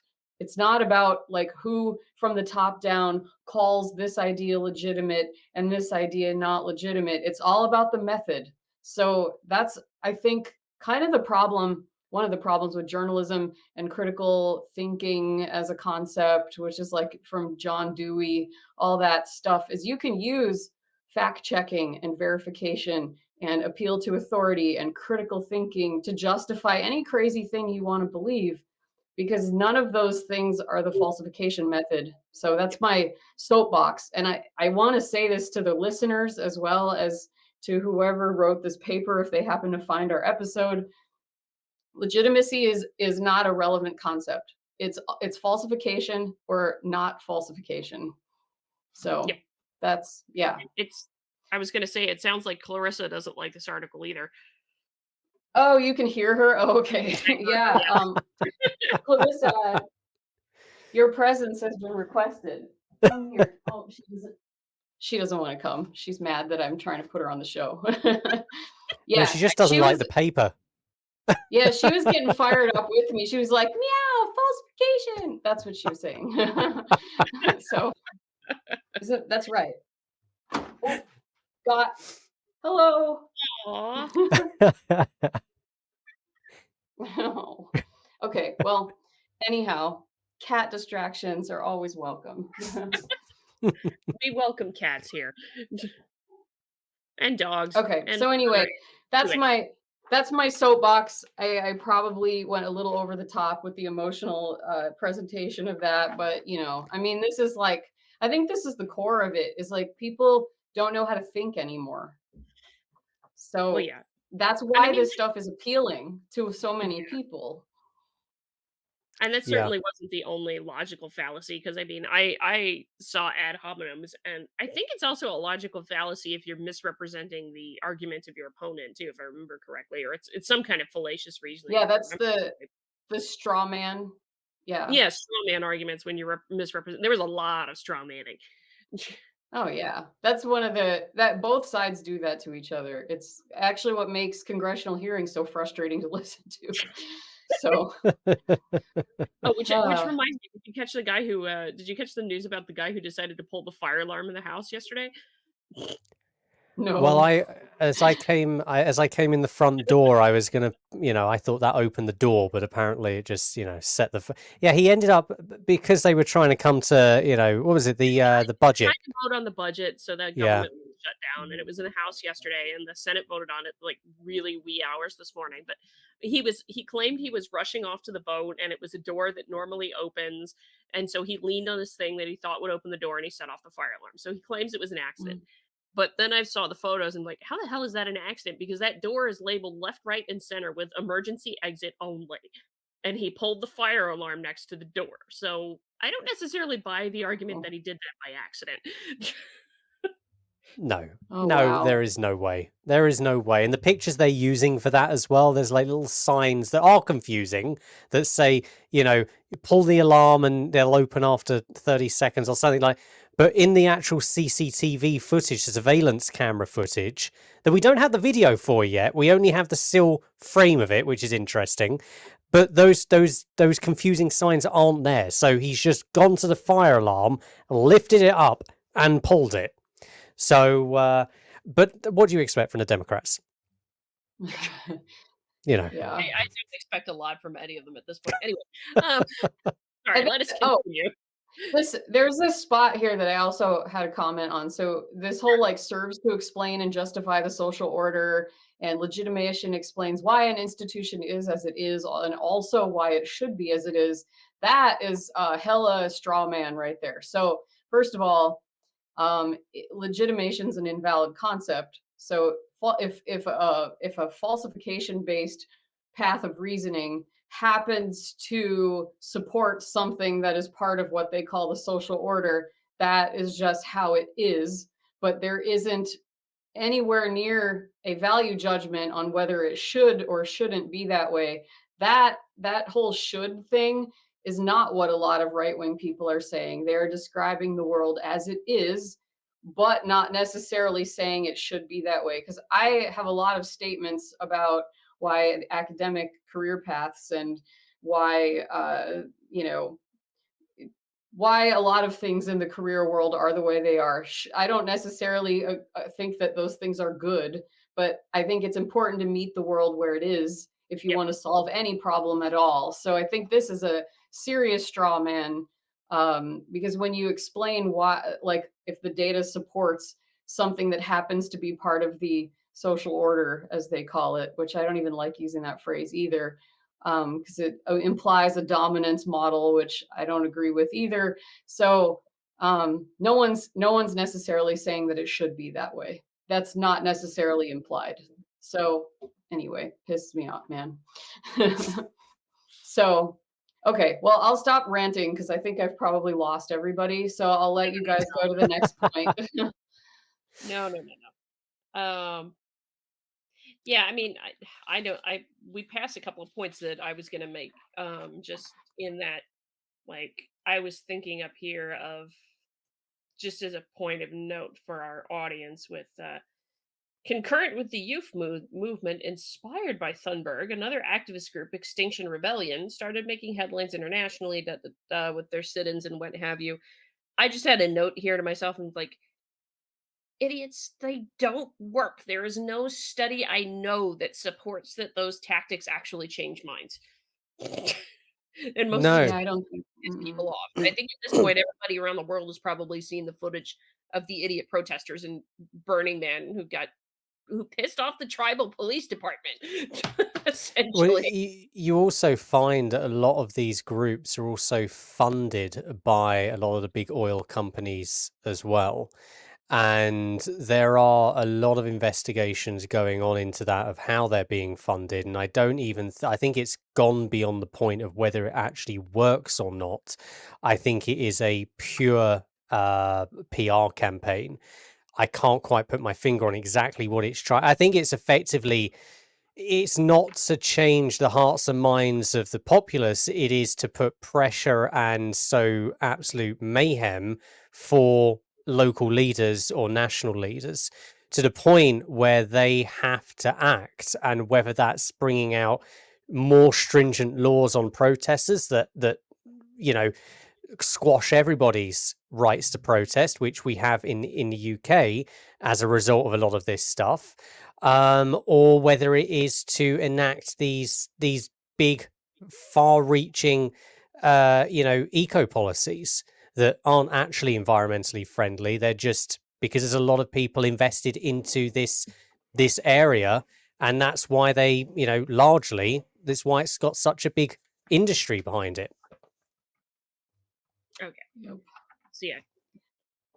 about like who from the top down calls this idea legitimate and this idea not legitimate. It's all about the method. So that's, I think, kind of the problem. One of the problems with journalism and critical thinking as a concept, which is like from John Dewey, all that stuff, is you can use fact checking and verification and appeal to authority and critical thinking to justify any crazy thing you want to believe, because none of those things are the falsification method. So that's my soapbox. And I want to say this to the listeners as well as to whoever wrote this paper, if they happen to find our episode. Legitimacy is not a relevant concept. It's falsification or not falsification. So yep. That's, yeah. I was going to say, it sounds like Clarissa doesn't like this article either. Oh, you can hear her? Oh, okay. Yeah. Clarissa, your presence has been requested. Come here. Oh, she doesn't want to come. She's mad that I'm trying to put her on the show. Yeah. No, she just doesn't like the paper. Yeah, she was getting fired up with me. She was like, meow, falsification. That's what she was saying. So that's right. Hello. Aw. Oh. Okay, well, anyhow, cat distractions are always welcome. We welcome cats here. And dogs. Okay, And so anyway, that's anyway, my soapbox. I probably went a little over the top with the emotional presentation of that, but I mean, this is like, I think this is the core of it, is like people don't know how to think anymore. well, So yeah. that's And I why mean, this stuff is appealing to so many yeah. people. And that Yeah. certainly wasn't the only logical fallacy, because I mean, I saw ad hominems, and I think it's also a logical fallacy if you're misrepresenting the argument of your opponent too, if I remember correctly, or it's some kind of fallacious reasoning, Yeah, if I that's remember correctly. the straw man. Yeah. Yeah, straw man arguments when you misrepresent. There was a lot of straw manning. Oh yeah. That's one of that both sides do that to each other. It's actually what makes congressional hearings so frustrating to listen to. So, Oh, which uh, reminds me, did you catch the guy who did you catch the news about the guy who decided to pull the fire alarm in the house yesterday? Well, no. as I came in the front door, I was gonna, I thought that opened the door, but apparently it just, set the. Yeah, he ended up because they were trying to come to, what was it, the budget? Trying to vote on the budget so that Yeah, government would shut down, and it was in the House yesterday, and the Senate voted on it like really wee hours this morning. But he claimed he was rushing off to the vote, and it was a door that normally opens, and so he leaned on this thing that he thought would open the door, and he set off the fire alarm. So he claims it was an accident. Mm. But then I saw the photos and like, how the hell is that an accident? Because that door is labeled left, right, and center with emergency exit only. And he pulled the fire alarm next to the door. So I don't necessarily buy the argument Oh, that he did that by accident. no, oh no, wow. there is no way. There is no way. And the pictures they're using for that as well, there's like little signs that are confusing that say, pull the alarm and they'll open after 30 seconds or something like. But in the actual CCTV footage, the surveillance camera footage, that we don't have the video for yet. We only have the still frame of it, which is interesting. But those confusing signs aren't there. So he's just gone to the fire alarm, lifted it up, and pulled it. So, but what do you expect from the Democrats? Yeah. I don't expect a lot from any of them at this point. Anyway, sorry, I think, let us oh, continue. there's this spot here that I also had a comment on. So this whole like serves to explain and justify the social order, and legitimation explains why an institution is as it is, and also why it should be as it is. That is hella straw man right there. So first of all, legitimation is an invalid concept. So if a falsification based path of reasoning happens to support something that is part of what they call the social order, that is just how it is. But there isn't anywhere near a value judgment on whether it should or shouldn't be that way. That whole should thing is not what a lot of right-wing people are saying. They're describing the world as it is, but not necessarily saying it should be that way. Because I have a lot of statements about why academic career paths and why why a lot of things in the career world are the way they are. I don't necessarily think that those things are good, but I think it's important to meet the world where it is if you Yep. want to solve any problem at all. So I think this is a serious straw man, because when you explain why, like if the data supports something that happens to be part of the social order, as they call it, which I don't even like using that phrase either, because it implies a dominance model, which I don't agree with either. So no one's necessarily saying that it should be that way. That's not necessarily implied. So anyway, pisses me off, man. So okay, well, I'll stop ranting because I think I've probably lost everybody. So I'll let you guys go to the next point. No. Yeah, I mean, I know we passed a couple of points that I was gonna make. Just in that, like, I was thinking up here of just as a point of note for our audience with concurrent with the youth movement inspired by Thunberg, another activist group, Extinction Rebellion, started making headlines internationally with their sit-ins and what have you. I just had a note here to myself and like, idiots, they don't work. There is no study I know that supports that those tactics actually change minds. And most of the No. Yeah, I don't think. piss people off. I think at this point, everybody around the world has probably seen the footage of the idiot protesters in Burning Man who pissed off the tribal police department, Well, essentially. you also find that a lot of these groups are also funded by a lot of the big oil companies as well. And there are a lot of investigations going on into that of how they're being funded. And I don't even, I think it's gone beyond the point of whether it actually works or not. I think it is a pure PR campaign. I can't quite put my finger on exactly what it's trying. I think it's effectively, it's not to change the hearts and minds of the populace. It is to put pressure and sow absolute mayhem for local leaders or national leaders to the point where they have to act. And whether that's bringing out more stringent laws on protesters that you know squash everybody's rights to protest, which we have in the UK as a result of a lot of this stuff, or whether it is to enact these big, far-reaching, eco policies that aren't actually environmentally friendly. They're just because there's a lot of people invested into this area, and that's why they, largely that's why it's got such a big industry behind it. Okay. Yep. So yeah.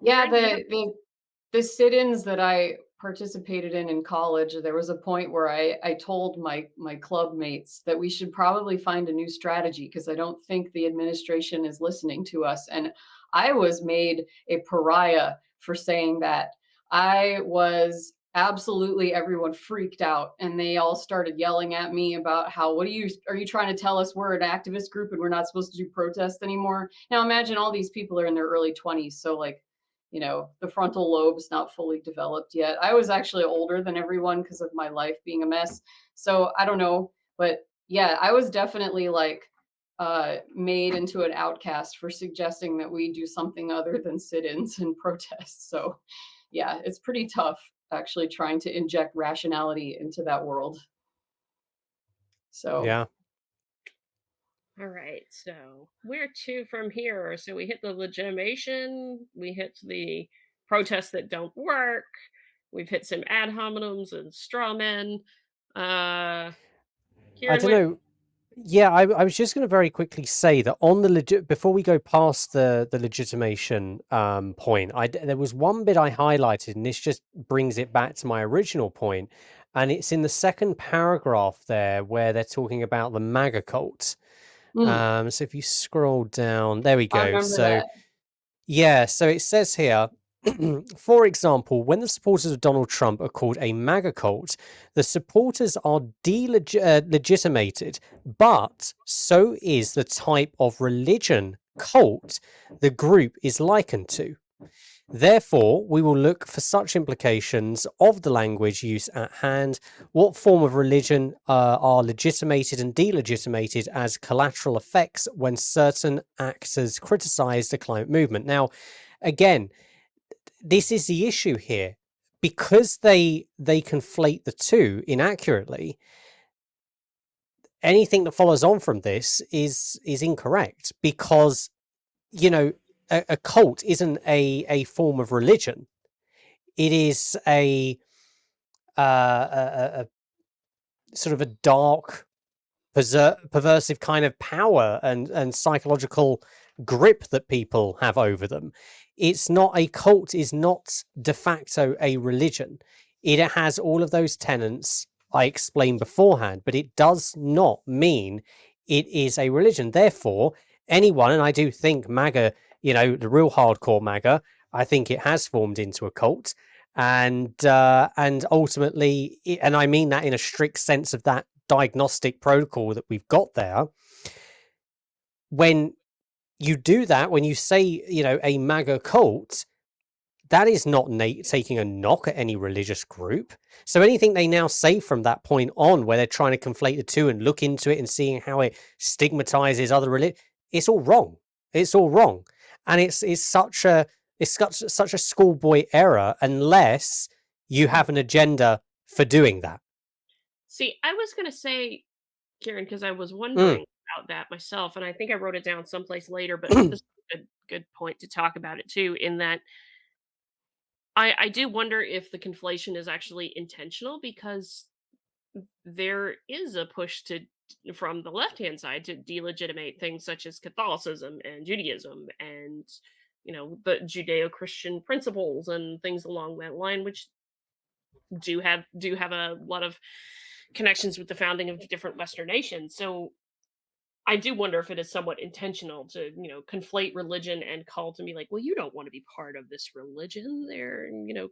Yeah, Kieran, do you the sit-ins that I participated in college, there was a point where I told my club mates that we should probably find a new strategy because I don't think the administration is listening to us. And I was made a pariah for saying that. I was absolutely, everyone freaked out and they all started yelling at me about how, are you trying to tell us we're an activist group and we're not supposed to do protests anymore? Now imagine all these people are in their early 20s, so like, the frontal lobe's not fully developed yet. I was actually older than everyone because of my life being a mess. So I don't know, but yeah, I was definitely like made into an outcast for suggesting that we do something other than sit-ins and protests. So yeah, it's pretty tough actually trying to inject rationality into that world. So Yeah. All right, so where to from here? So we hit the legitimation, we hit the protests that don't work, we've hit some ad hominems and straw men. I Kieran, don't know. Yeah, I was just going to very quickly say that on the legit before we go past the legitimation point, there was one bit I highlighted, and this just brings it back to my original point, and it's in the second paragraph there where they're talking about the MAGA cult. So if you scroll down, there we I go. remember So that. yeah, so it says here, for example, when the supporters of Donald Trump are called a MAGA cult, the supporters are delegitimated, but so is the type of religion cult the group is likened to. Therefore, we will look for such implications of the language use at hand. What form of religion are legitimated and delegitimated as collateral effects when certain actors criticize the climate movement? Now, again, this is the issue here. Because they conflate the two inaccurately, anything that follows on from this is incorrect because, a cult isn't a form of religion. It is a sort of a dark, perversive kind of power and psychological grip that people have over them. It's not a cult, is not de facto a religion. It has all of those tenets I explained beforehand, but it does not mean it is a religion. Therefore, anyone, and I do think MAGA, the real hardcore MAGA, I think it has formed into a cult, and ultimately, and I mean that in a strict sense of that diagnostic protocol that we've got there. When you do that, when you say, a MAGA cult, that is not taking a knock at any religious group. So anything they now say from that point on, where they're trying to conflate the two and look into it and seeing how it stigmatizes other religions, it's all wrong. It's all wrong, and it's It's such a schoolboy error unless you have an agenda for doing that. See, I was going to say, Kieran, because I was wondering about that myself, and I think I wrote it down someplace later, but this is a good point to talk about it too, in that I do wonder if the conflation is actually intentional, because there is a push to from the left hand side to delegitimate things such as Catholicism and Judaism and the Judeo-Christian principles and things along that line, which do have a lot of connections with the founding of different Western nations. So I do wonder if it is somewhat intentional to, conflate religion and cult and be like, well, you don't want to be part of this religion. They're,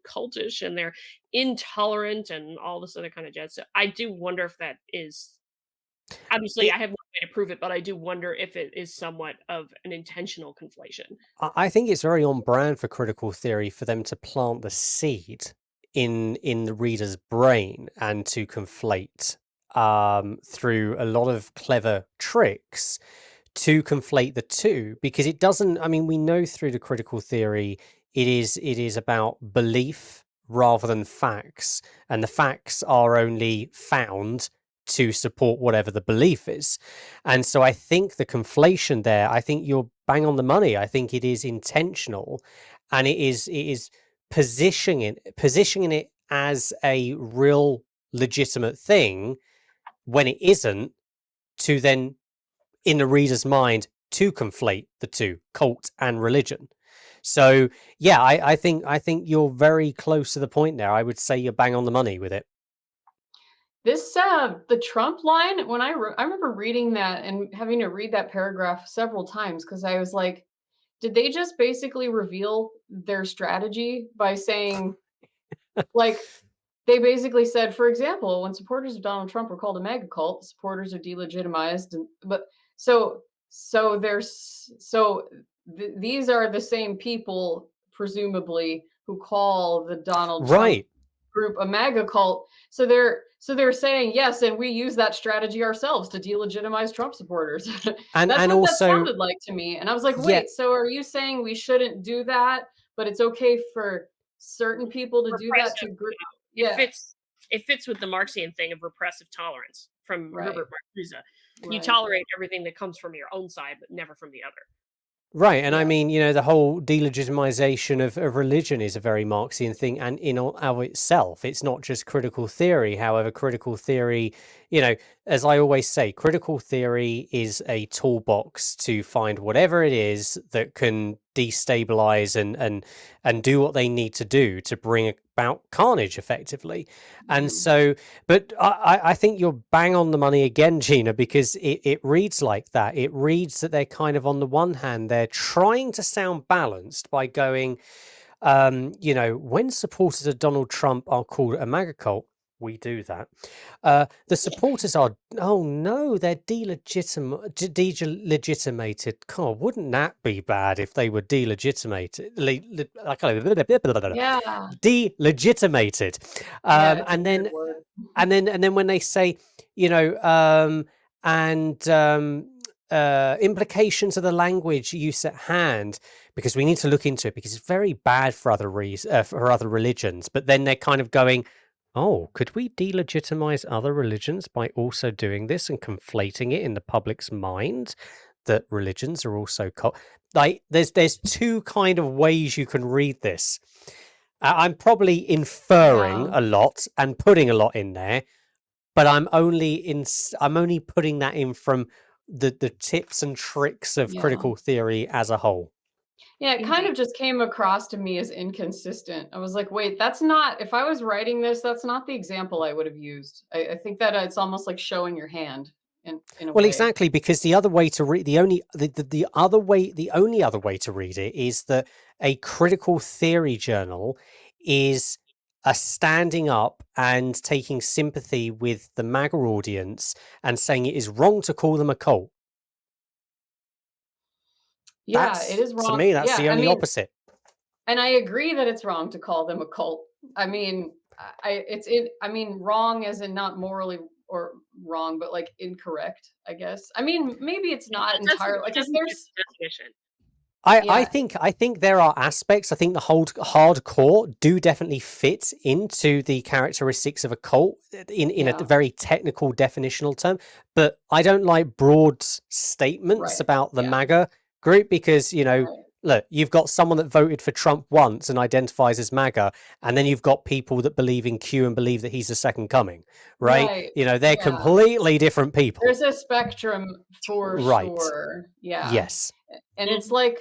cultish and they're intolerant and all this other kind of jazz. So I do wonder if that is, obviously I have no way to prove it, but I do wonder if it is somewhat of an intentional conflation. I think it's very on brand for critical theory for them to plant the seed in the reader's brain and to conflate through a lot of clever tricks to conflate the two, because it doesn't, I mean, we know through the critical theory it is about belief rather than facts, and the facts are only found to support whatever the belief is. And so I think the conflation there, I think you're bang on the money. I think it is intentional, and it is positioning it as a real legitimate thing when it isn't, to then in the reader's mind to conflate the two, cult and religion. So yeah, I think you're very close to the point there. I would say you're bang on the money with it. This the Trump line, when I remember reading that and having to read that paragraph several times, because I was like, did they just basically reveal their strategy by saying, like, they basically said, for example, when supporters of Donald Trump were called a mega cult, supporters are delegitimized, but these are the same people, presumably, who call the Donald Trump group a mega cult. So they're saying, yes, and we use that strategy ourselves to delegitimize Trump supporters. And That's and what also, that sounded like to me. And I was like, wait, so are you saying we shouldn't do that, but it's okay for certain people to do that to group? Yeah, it fits with the Marxian thing of repressive tolerance from Herbert Marcuse. You tolerate everything that comes from your own side, but never from the other. Right. And I mean, the whole delegitimization of religion is a very Marxian thing. And in of itself, it's not just critical theory. However, critical theory, as I always say, critical theory is a toolbox to find whatever it is that can destabilize and do what they need to do to bring about carnage effectively. And so, but I think you're bang on the money again, Gina, because it reads like that. It reads that they're kind of, on the one hand, they're trying to sound balanced by going, when supporters of Donald Trump are called a MAGA cult, we do that. The supporters are, oh no, they're delegitimated. God, wouldn't that be bad if they were delegitimated? Delegitimated. And then when they say, implications of the language use at hand, because we need to look into it because it's very bad for other religions. But then they're kind of going, oh, could we delegitimize other religions by also doing this and conflating it in the public's mind that religions are also like there's two kind of ways you can read this. I'm probably inferring a lot and putting a lot in there, but I'm only putting that in from the tips and tricks of critical theory as a whole. Yeah, it kind of just came across to me as inconsistent. I was like, wait, that's not, if I was writing this, that's not the example I would have used. I think that it's almost like showing your hand in a way. Exactly, because the other way to read, the only other way to read it is that a critical theory journal is a standing up and taking sympathy with the MAGA audience and saying it is wrong to call them a cult. Yeah, it is wrong. To me, that's the only opposite. And I agree that it's wrong to call them a cult. I mean, wrong as in not morally or wrong, but like incorrect, I guess. I mean, maybe it's not entirely, because there's definition. I think there are aspects. I think the whole hardcore do definitely fit into the characteristics of a cult in a very technical definitional term. But I don't like broad statements about the MAGA group because, you know, look, you've got someone that voted for Trump once and identifies as MAGA, and then you've got people that believe in Q and believe that he's the second coming, right? You know, they're completely different people. There's a spectrum for sure. Yeah. Yes. And it's like,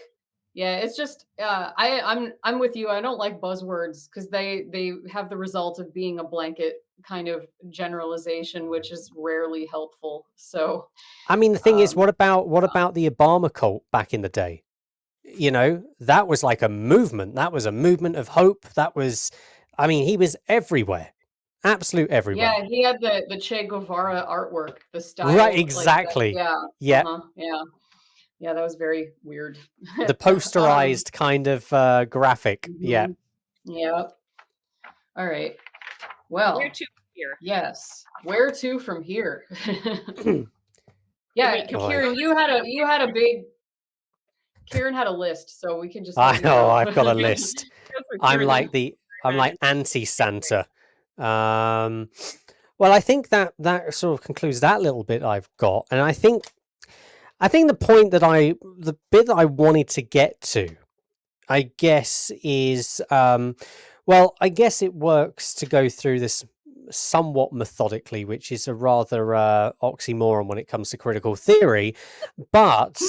yeah, it's just I'm with you. I don't like buzzwords because they have the result of being a blanket kind of generalization, which is rarely helpful. So I mean, the thing is, what about the Obama cult back in the day? You know, that was like a movement. That was a movement of hope. That was, I mean, he was everywhere, absolute everywhere. Yeah, he had the Che Guevara artwork, the style, right? Exactly. Like yeah. Yeah, that was very weird. The posterized kind of graphic. Yeah. Yeah. All right. Well, where to from here? Yes. Where to from here? Yeah, Kieran, you had a big. Kieran had a list, so we can just. I know, I've got a list. I'm like anti-Santa. Well, I think that sort of concludes that little bit I've got, and I think the point that the bit that I wanted to get to, I guess, is well, I guess it works to go through this somewhat methodically, which is a rather oxymoron when it comes to critical theory. But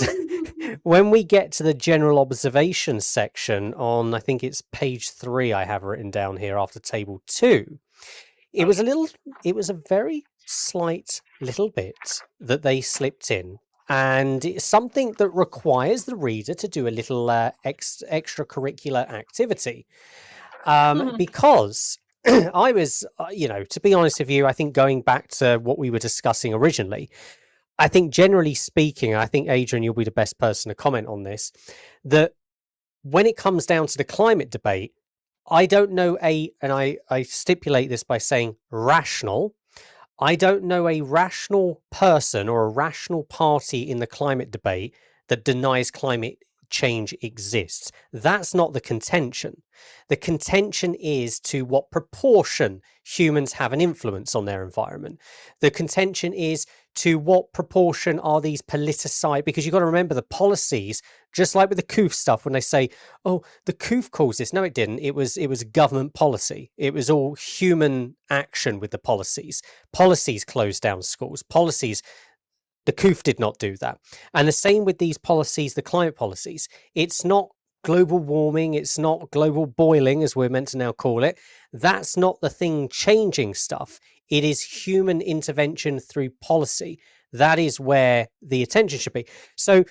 when we get to the general observation section on, I think it's page 3, I have written down here after table 2, it was a very slight little bit that they slipped in. And it's something that requires the reader to do a little extracurricular activity. Because I was, you know, to be honest with you, I think going back to what we were discussing originally, I think generally speaking, I think, Adrian, you'll be the best person to comment on this, that when it comes down to the climate debate, I don't know and I stipulate this by saying rational, I don't know a rational person or a rational party in the climate debate that denies climate change exists. That's not the contention. The contention is to what proportion humans have an influence on their environment. The contention is to what proportion are these politicized, because you've got to remember the policies, just like with the COOF stuff, when they say, oh, the COOF caused this. No, it didn't. It was government policy. It was all human action with the policies. Policies closed down schools. Policies, the COOF did not do that. And the same with these policies, the climate policies. It's not global warming. It's not global boiling, as we're meant to now call it. That's not the thing changing stuff. It is human intervention through policy. That is where the attention should be. So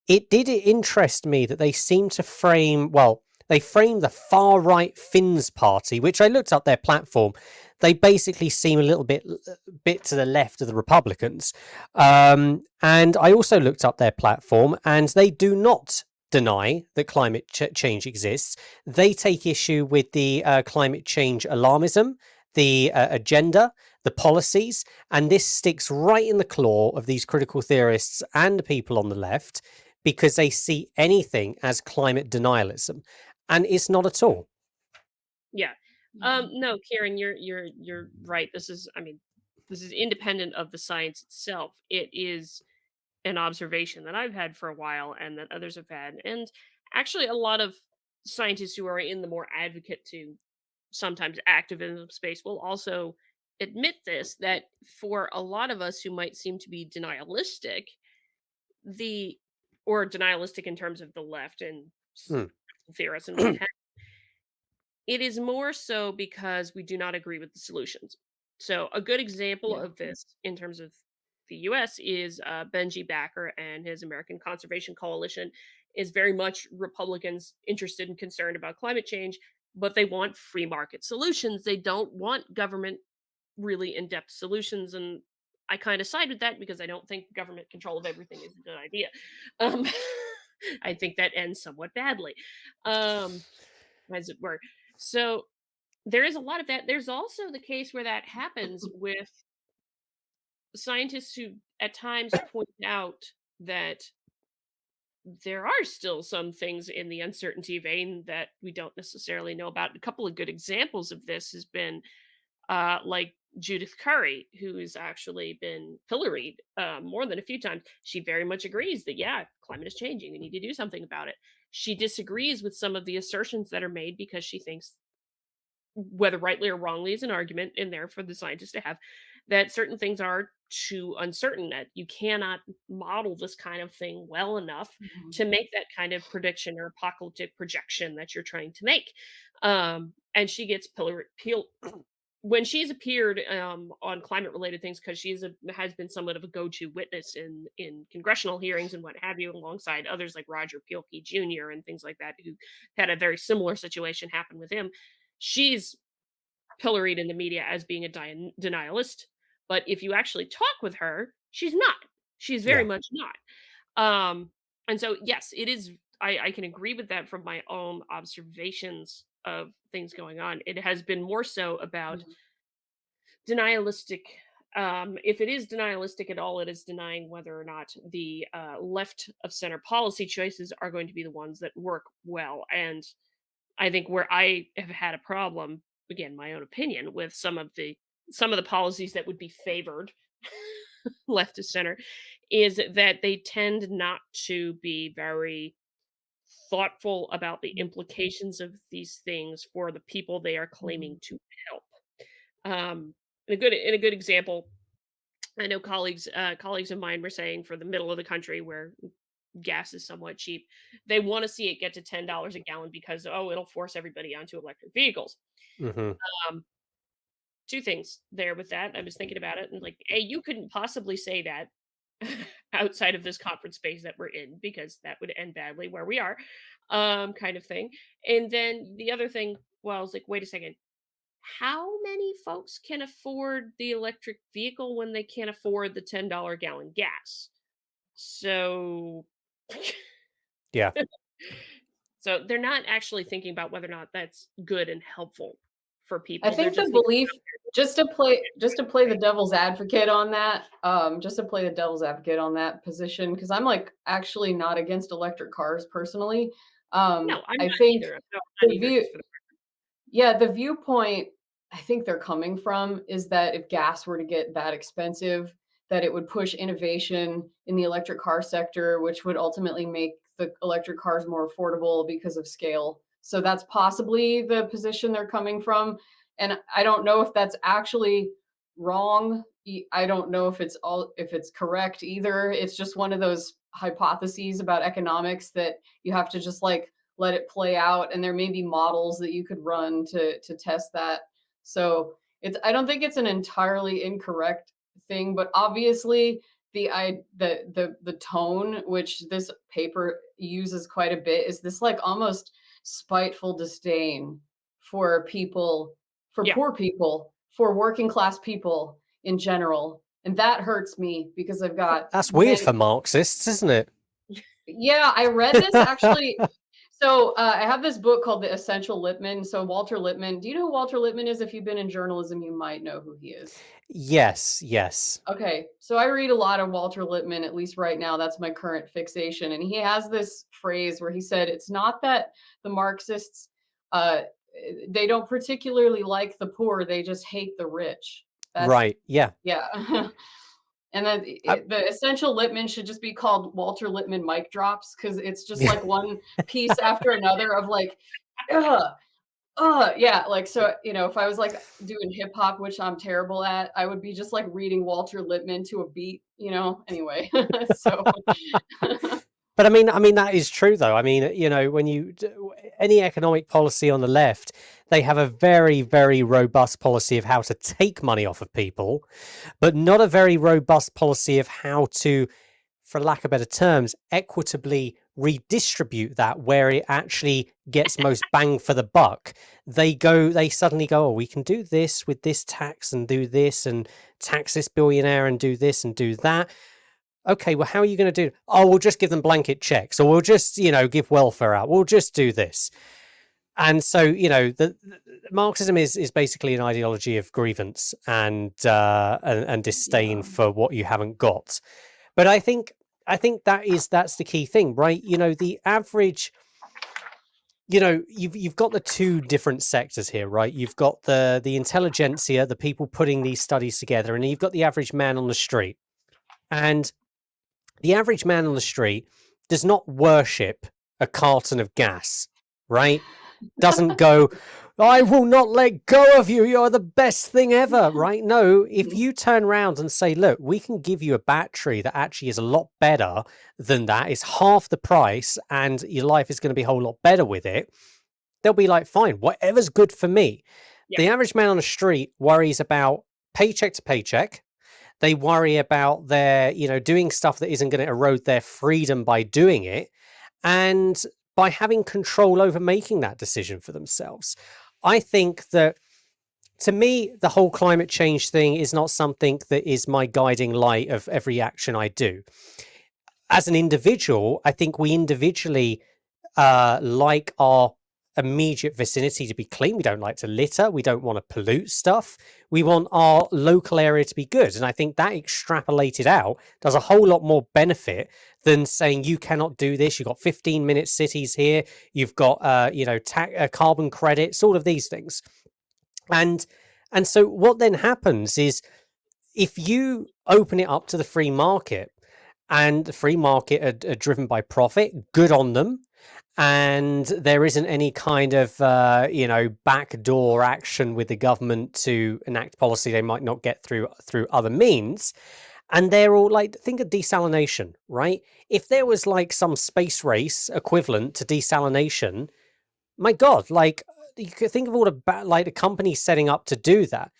it did interest me that they seem to frame, well, they framed the far-right Finns party, which I looked up their platform. They basically seem a little bit to the left of the Republicans. And I also looked up their platform, and they do not deny that climate change exists. They take issue with the climate change alarmism, the agenda, the policies, and this sticks right in the claw of these critical theorists and people on the left because they see anything as climate denialism, and it's not at all. Yeah. No, Kieran, you're right. This is independent of the science itself. It is an observation that I've had for a while and that others have had. And actually a lot of scientists who are in the more advocate to sometimes activism space will also admit this, that for a lot of us who might seem to be denialistic, or denialistic in terms of the left and theorists and what have you, it is more so because we do not agree with the solutions. So a good example of this in terms of the US is Benji Backer and his American Conservation Coalition is very much Republicans interested and concerned about climate change, but they want free market solutions. They don't want government really in-depth solutions. And I kind of side with that because I don't think government control of everything is a good idea. I think that ends somewhat badly, as it were. So there is a lot of that. There's also the case where that happens with scientists who at times point out that there are still some things in the uncertainty vein that we don't necessarily know about. A couple of good examples of this has been like Judith Curry, who has actually been pilloried more than a few times. She very much agrees that, yeah, climate is changing. We need to do something about it. She disagrees with some of the assertions that are made because she thinks, whether rightly or wrongly, is an argument in there for the scientists to have, that certain things are too uncertain, that you cannot model this kind of thing well enough to make that kind of prediction or apocalyptic projection that you're trying to make. And she gets when she's appeared on climate related things, because has been somewhat of a go-to witness in congressional hearings and what have you, alongside others like Roger Pielke Jr. and things like that, who had a very similar situation happen with him. She's pilloried in the media as being a denialist, but if you actually talk with her, she's not. She's very much not. And so, yes, it is. I can agree with that from my own observations of things going on. It has been more so about denialistic. If it is denialistic at all, it is denying whether or not the left of center policy choices are going to be the ones that work well. And I think where I have had a problem, again, my own opinion, with some of the policies that would be favored left of center, is that they tend not to be very thoughtful about the implications of these things for the people they are claiming to help. In a good example, I know colleagues of mine were saying, for the middle of the country where gas is somewhat cheap, they want to see it get to $10 a gallon because, it'll force everybody onto electric vehicles. Two things there with that. I was thinking about it and like, hey, you couldn't possibly say that outside of this conference space that we're in, because that would end badly where we are, kind of thing. And then the other thing, well, I was like, wait a second, how many folks can afford the electric vehicle when they can't afford the $10 a gallon gas? So yeah. So they're not actually thinking about whether or not that's good and helpful for people. I think the belief, just to play the devil's advocate on that, position, because I'm like actually not against electric cars personally. No, I'm I not think either. No, the viewpoint I think they're coming from is that if gas were to get that expensive, that it would push innovation in the electric car sector, which would ultimately make the electric cars more affordable because of scale. So that's possibly the position they're coming from. And I don't know if that's actually wrong. I don't know if it's correct either. It's just one of those hypotheses about economics that you have to just like let it play out. And there may be models that you could run to test that. So I don't think it's an entirely incorrect thing, but obviously the tone which this paper uses quite a bit is this like almost spiteful disdain for people, for poor people, for working class people in general. And that hurts me because I've got... That's weird for Marxists, isn't it? Yeah, I read this actually. So I have this book called The Essential Lippmann. So Walter Lippmann, do you know who Walter Lippmann is? If you've been in journalism, you might know who he is. Yes. Okay, so I read a lot of Walter Lippmann, at least right now. That's my current fixation. And he has this phrase where he said, it's not that the Marxists, they don't particularly like the poor, they just hate the rich. Right, yeah. Yeah. And then the Essential Lippmann should just be called Walter Lippmann mic drops, because it's just like one piece after another of like, yeah, like, so, if I was like doing hip hop, which I'm terrible at, I would be just like reading Walter Lippmann to a beat, anyway. So but I mean that is true though. I mean, when any economic policy on the left, they have a very, very robust policy of how to take money off of people, but not a very robust policy of how to, for lack of better terms, equitably redistribute that where it actually gets most bang for the buck. They suddenly go, we can do this with this tax and do this and tax this billionaire and do this and do that. Okay, well, how are you going to do it? We'll just give them blanket checks, or we'll just, give welfare out. We'll just do this. And so, the Marxism is basically an ideology of grievance and disdain for what you haven't got. But I think I think that's the key thing, right? The average, you've got the two different sectors here, right? You've got the intelligentsia, the people putting these studies together, and you've got the average man on the street. And the average man on the street does not worship a carton of gas, right? Doesn't go, I will not let go of you. You're the best thing ever, right? No, if you turn around and say, look, we can give you a battery that actually is a lot better than that, is half the price, and your life is going to be a whole lot better with it, they'll be like, fine, whatever's good for me. Yeah. The average man on the street worries about paycheck to paycheck. They worry about their, doing stuff that isn't going to erode their freedom by doing it, and by having control over making that decision for themselves. I think that, to me, the whole climate change thing is not something that is my guiding light of every action I do. As an individual, I think we individually like our immediate vicinity to be clean. We don't like to litter. We don't want to pollute stuff. We want our local area to be good. And I think that extrapolated out does a whole lot more benefit than saying you cannot do this. You've got 15-minute cities here. You've got, carbon credits, all of these things. And so what then happens is, if you open it up to the free market, and the free market are driven by profit, good on them, and there isn't any kind of, backdoor action with the government to enact policy they might not get through other means. And they're all like, think of desalination, right? If there was like some space race equivalent to desalination, my God, like, you could think of all the companies setting up to do that.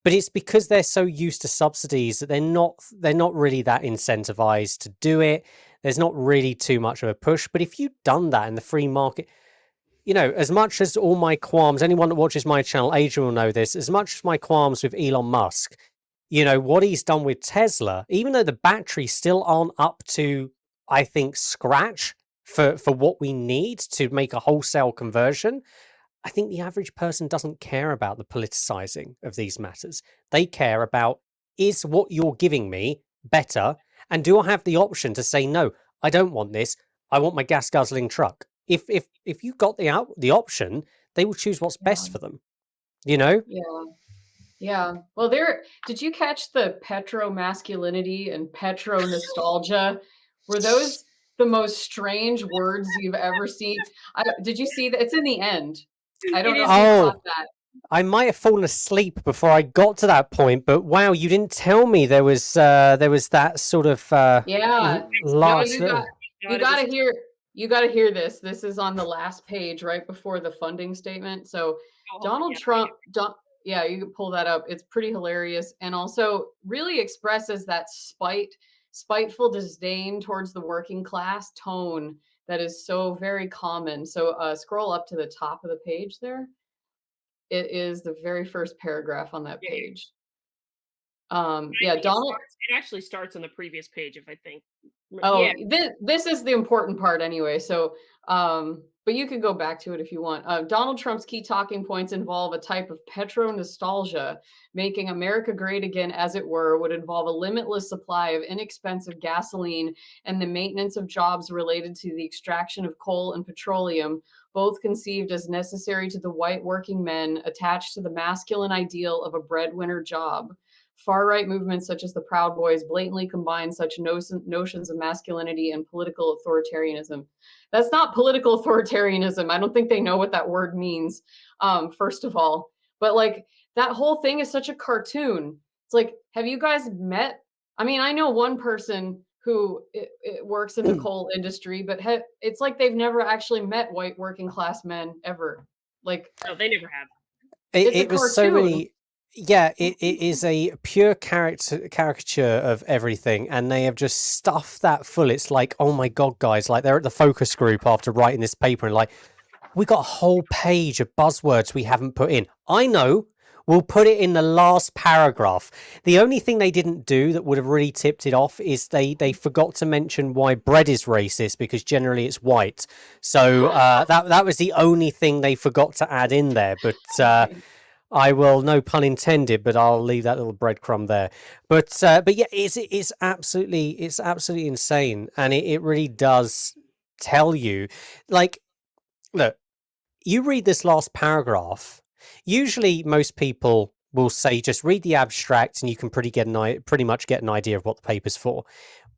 But it's because they're so used to subsidies that they're not really that incentivized to do it. There's not really too much of a push. But if you'd done that in the free market, as much as all my qualms, anyone that watches my channel, Adrian will know this, as much as my qualms with Elon Musk, what he's done with Tesla, even though the batteries still aren't up to, I think, scratch for what we need to make a wholesale conversion, I think the average person doesn't care about the politicizing of these matters. They care about, is what you're giving me better? And do I have the option to say, no, I don't want this. I want my gas guzzling truck. If you got the option, they will choose what's best for them. Yeah. Well, did you catch the petro-masculinity and petro-nostalgia? Were those the most strange words you've ever seen? Did you see that? It's in the end. I don't know if you caught that. I might have fallen asleep before I got to that point, but wow, you didn't tell me there was that sort of yeah. last. No, you gotta hear this. This is on the last page, right before the funding statement. So Donald Trump, you can pull that up. It's pretty hilarious, and also really expresses that spiteful disdain towards the working class tone that is so very common. So scroll up to the top of the page there. It is the very first paragraph on that page. Donald. It actually starts on the previous page, if I think. Oh, yeah. This is the important part anyway. So, but you can go back to it if you want. Donald Trump's key talking points involve a type of petro-nostalgia, making America great again, as it were, would involve a limitless supply of inexpensive gasoline and the maintenance of jobs related to the extraction of coal and petroleum, both conceived as necessary to the white working men attached to the masculine ideal of a breadwinner job. Far-right movements such as the Proud Boys blatantly combine such notions of masculinity and political authoritarianism. That's not political authoritarianism. I don't think they know what that word means, first of all. But like, that whole thing is such a cartoon. It's like, have you guys met? I mean, I know one person who it works in the coal industry, but it's like they've never actually met white working class men ever. Like, no, they never have. It was so many. Yeah, it is a pure caricature of everything, and they have just stuffed that full. It's like, oh my God, guys, like they're at the focus group after writing this paper, and like, we got a whole page of buzzwords we haven't put in. I know, we'll put it in the last paragraph. The only thing they didn't do that would have really tipped it off is they forgot to mention why bread is racist, because generally it's white. So that was the only thing they forgot to add in there. But I will, no pun intended, but I'll leave that little breadcrumb there. But yeah, it's absolutely insane, and it really does tell you, like, look, you read this last paragraph. Usually, most people will say just read the abstract, and you can pretty much get an idea of what the paper's for.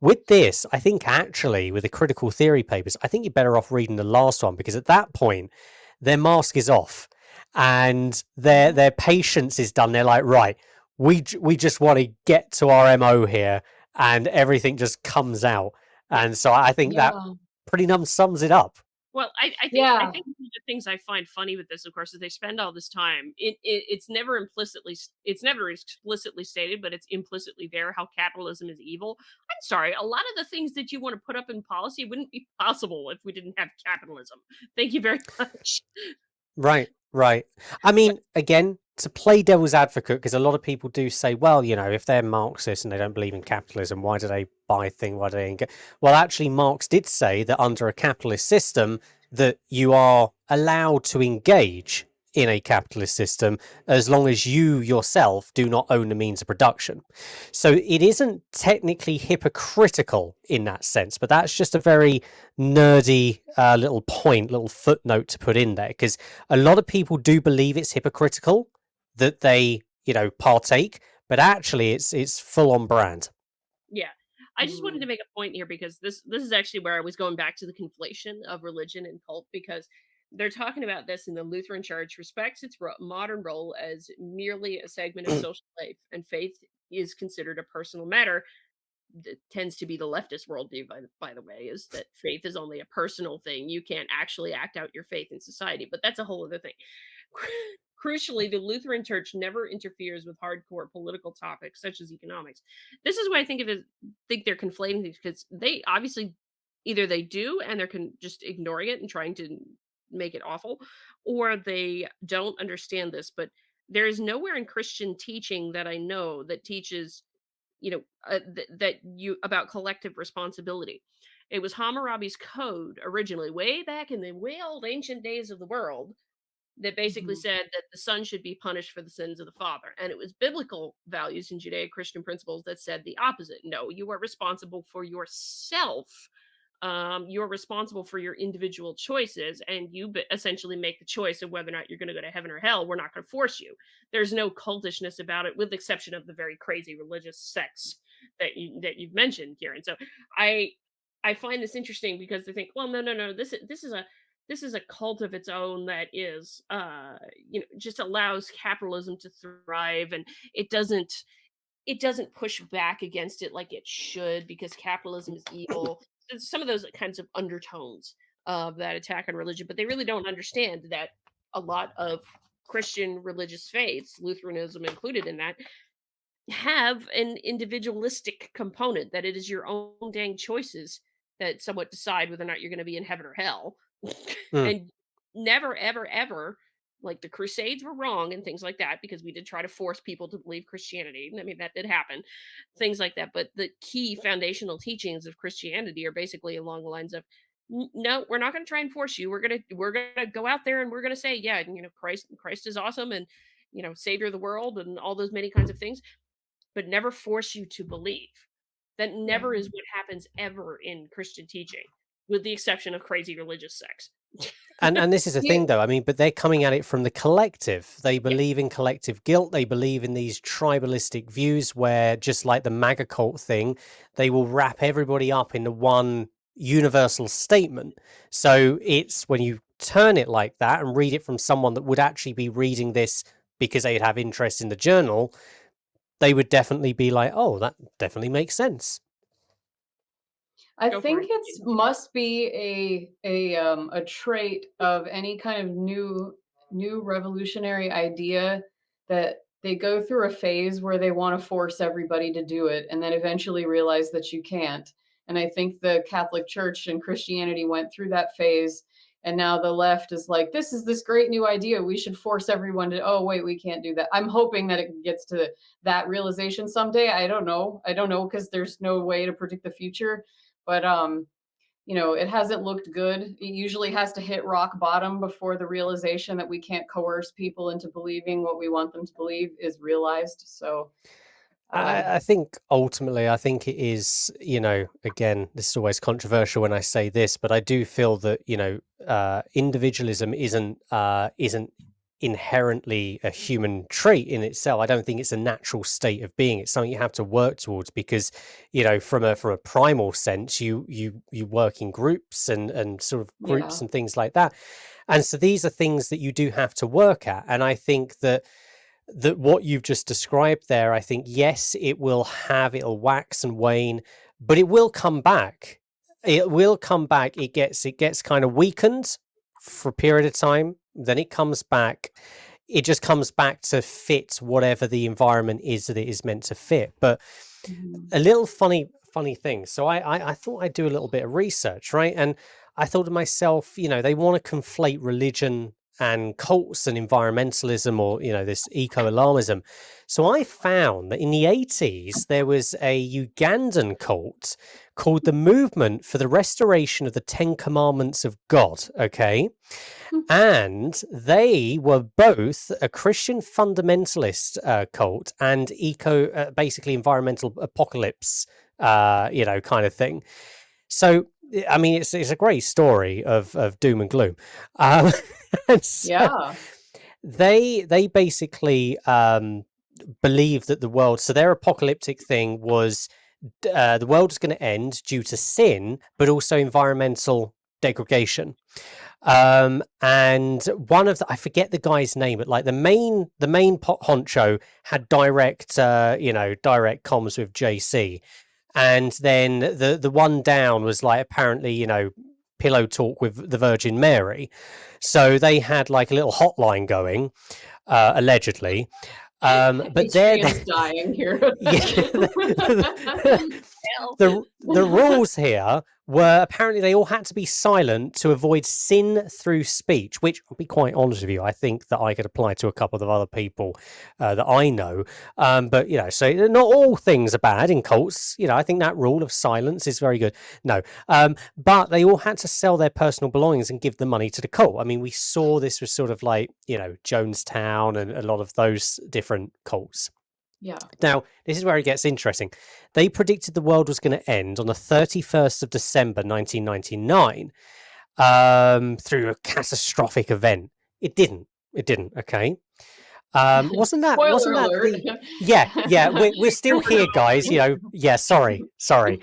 With this, I think actually with the critical theory papers, I think you're better off reading the last one, because at that point, their mask is off and their patience is done. They're like, right, we just want to get to our MO here, and everything just comes out. And so I think that pretty much sums it up. Well, I think one of the things I find funny with this, of course, is they spend all this time. It's never explicitly stated, but it's implicitly there how capitalism is evil. I'm sorry, a lot of the things that you want to put up in policy wouldn't be possible if we didn't have capitalism. Thank you very much. Right. I mean, again, to play devil's advocate, because a lot of people do say, well, if they're Marxist and they don't believe in capitalism, why do they buy things? Why do they engage? Well, actually, Marx did say that under a capitalist system, that you are allowed to engage in a capitalist system as long as you yourself do not own the means of production. So it isn't technically hypocritical in that sense, but that's just a very nerdy little footnote to put in there, because a lot of people do believe it's hypocritical that they partake, but actually it's full on brand. Yeah. I just wanted to make a point here, because this is actually where I was going back to the conflation of religion and cult, because they're talking about this in the Lutheran Church respects its modern role as merely a segment of social life, and faith is considered a personal matter. That tends to be the leftist worldview, by the way, is that faith is only a personal thing. You can't actually act out your faith in society, but that's a whole other thing. Crucially, the Lutheran Church never interferes with hardcore political topics such as economics. This is why I think they're conflating things, because they obviously either they do and they're just ignoring it and trying to make it awful, or they don't understand this. But there is nowhere in Christian teaching that I know that teaches that you about collective responsibility. It was Hammurabi's code originally, way back in the way old ancient days of the world, that basically said that the son should be punished for the sins of the father. And it was biblical values and Judeo-Christian principles that said the opposite. No, you are responsible for yourself. You're responsible for your individual choices, and you essentially make the choice of whether or not you're going to go to heaven or hell. We're not going to force you. There's no cultishness about it, with the exception of the very crazy religious sects that you've mentioned, Kieran. So I find this interesting, because they think, well, no, this is a cult of its own that is just allows capitalism to thrive, and it doesn't push back against it like it should, because capitalism is evil. Some of those kinds of undertones of that attack on religion, but they really don't understand that a lot of Christian religious faiths, Lutheranism included in that, have an individualistic component, that it is your own dang choices that somewhat decide whether or not you're going to be in heaven or hell. And never, ever, ever, like the Crusades were wrong and things like that, because we did try to force people to believe Christianity. I mean, that did happen, things like that. But the key foundational teachings of Christianity are basically along the lines of, no, we're not going to try and force you. We're gonna go out there and we're gonna say, yeah, Christ is awesome, and savior of the world, and all those many kinds of things, but never force you to believe. That never is what happens ever in Christian teaching, with the exception of crazy religious sects. And this is the thing, though. I mean, but they're coming at it from the collective. They believe in collective guilt. They believe in these tribalistic views where, just like the MAGA cult thing, they will wrap everybody up into one universal statement. So it's when you turn it like that and read it from someone that would actually be reading this because they'd have interest in the journal, they would definitely be like, oh, that definitely makes sense. I think it must be a trait of any kind of new revolutionary idea, that they go through a phase where they want to force everybody to do it, and then eventually realize that you can't. And I think the Catholic Church and Christianity went through that phase, and now the left is like, this is this great new idea, we should force everyone to, oh wait, we can't do that. I'm hoping that it gets to that realization someday. I don't know, because there's no way to predict the future. But it hasn't looked good. It usually has to hit rock bottom before the realization that we can't coerce people into believing what we want them to believe is realized. So I think ultimately, I think it is, again, this is always controversial when I say this, but I do feel that, individualism isn't inherently a human trait in itself. I don't think it's a natural state of being. It's something you have to work towards because, from a primal sense, you work in groups and sort of groups and things like that. And so these are things that you do have to work at. And I think that what you've just described there, I think, yes, it'll wax and wane, but it will come back. It will come back. It gets kind of weakened for a period of time. Then it comes back. It just comes back to fit whatever the environment is that it is meant to fit. But a little funny thing. So I thought I'd do a little bit of research, right? And I thought to myself, they want to conflate religion and cults and environmentalism, or this eco-alarmism. So I found that in the 80s there was a Ugandan cult called the Movement for the Restoration of the Ten Commandments of God. Okay, and they were both a Christian fundamentalist cult and basically environmental apocalypse, kind of thing. So I mean, it's a great story of doom and gloom. So they basically believe that the world. So their apocalyptic thing was the world is going to end due to sin, but also environmental degradation. And one of I forget the guy's name, but like the main honcho had direct comms with JC. And then the one down was like apparently, pillow talk with the Virgin Mary. So they had like a little hotline going, allegedly. But they're dying here. The rules here were apparently they all had to be silent to avoid sin through speech, which, I'll be quite honest with you, I think that I could apply to a couple of other people that I know. But, so not all things are bad in cults. I think that rule of silence is very good. No. But they all had to sell their personal belongings and give the money to the cult. I mean, we saw this was sort of like, Jonestown and a lot of those different cults. Yeah. Now, this is where it gets interesting. They predicted the world was going to end on the 31st of December, 1999, through a catastrophic event. It didn't. Okay. Wasn't that the... Yeah, we're still here, guys. Sorry. Sorry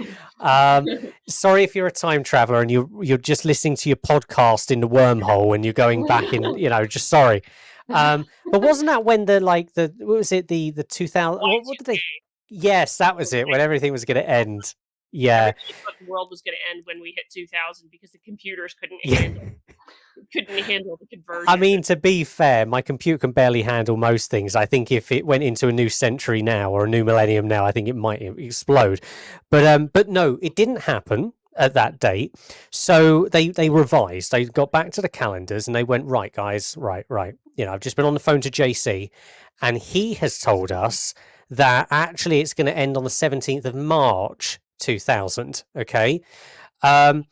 if you're a time traveler and you're just listening to your podcast in the wormhole and you're going back in, just sorry. But wasn't that when what was it, the 2000, what did they, yes, that was it, when everything was going to end. Yeah, the world was going to end when we hit 2000 because the computers couldn't handle the conversion. I mean, to be fair, my computer can barely handle most things. I think if it went into a new century now or a new millennium now, I think it might explode. But no, it didn't happen at that date. So they revised. They got back to the calendars and they went, right, guys, right. I've just been on the phone to JC and he has told us that actually it's going to end on the 17th of March 2000. Okay. And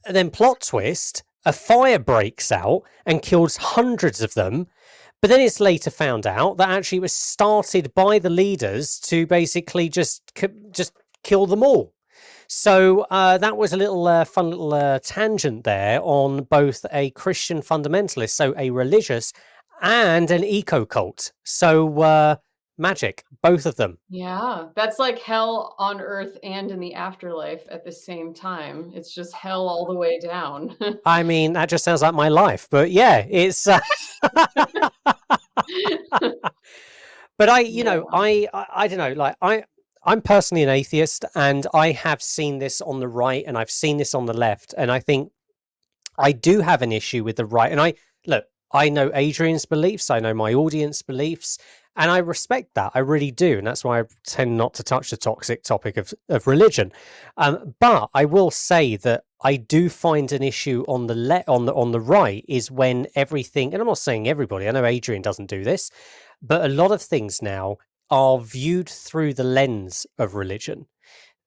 then plot twist, a fire breaks out and kills hundreds of them. But then it's later found out that actually it was started by the leaders to basically just kill them all. So that was a little fun little tangent there on both a Christian fundamentalist, so a religious, and an eco-cult. So magic, both of them. Yeah, that's like hell on earth and in the afterlife at the same time. It's just hell all the way down. I mean, that just sounds like my life, but yeah, it's... But I don't know, like I'm personally an atheist, and I have seen this on the right and I've seen this on the left. And I think I do have an issue with the right. And I know Adrian's beliefs. I know my audience beliefs, and I respect that. I really do. And that's why I tend not to touch the toxic topic of religion. But I will say that I do find an issue on the right is when everything, and I'm not saying everybody, I know Adrian doesn't do this, but a lot of things now are viewed through the lens of religion.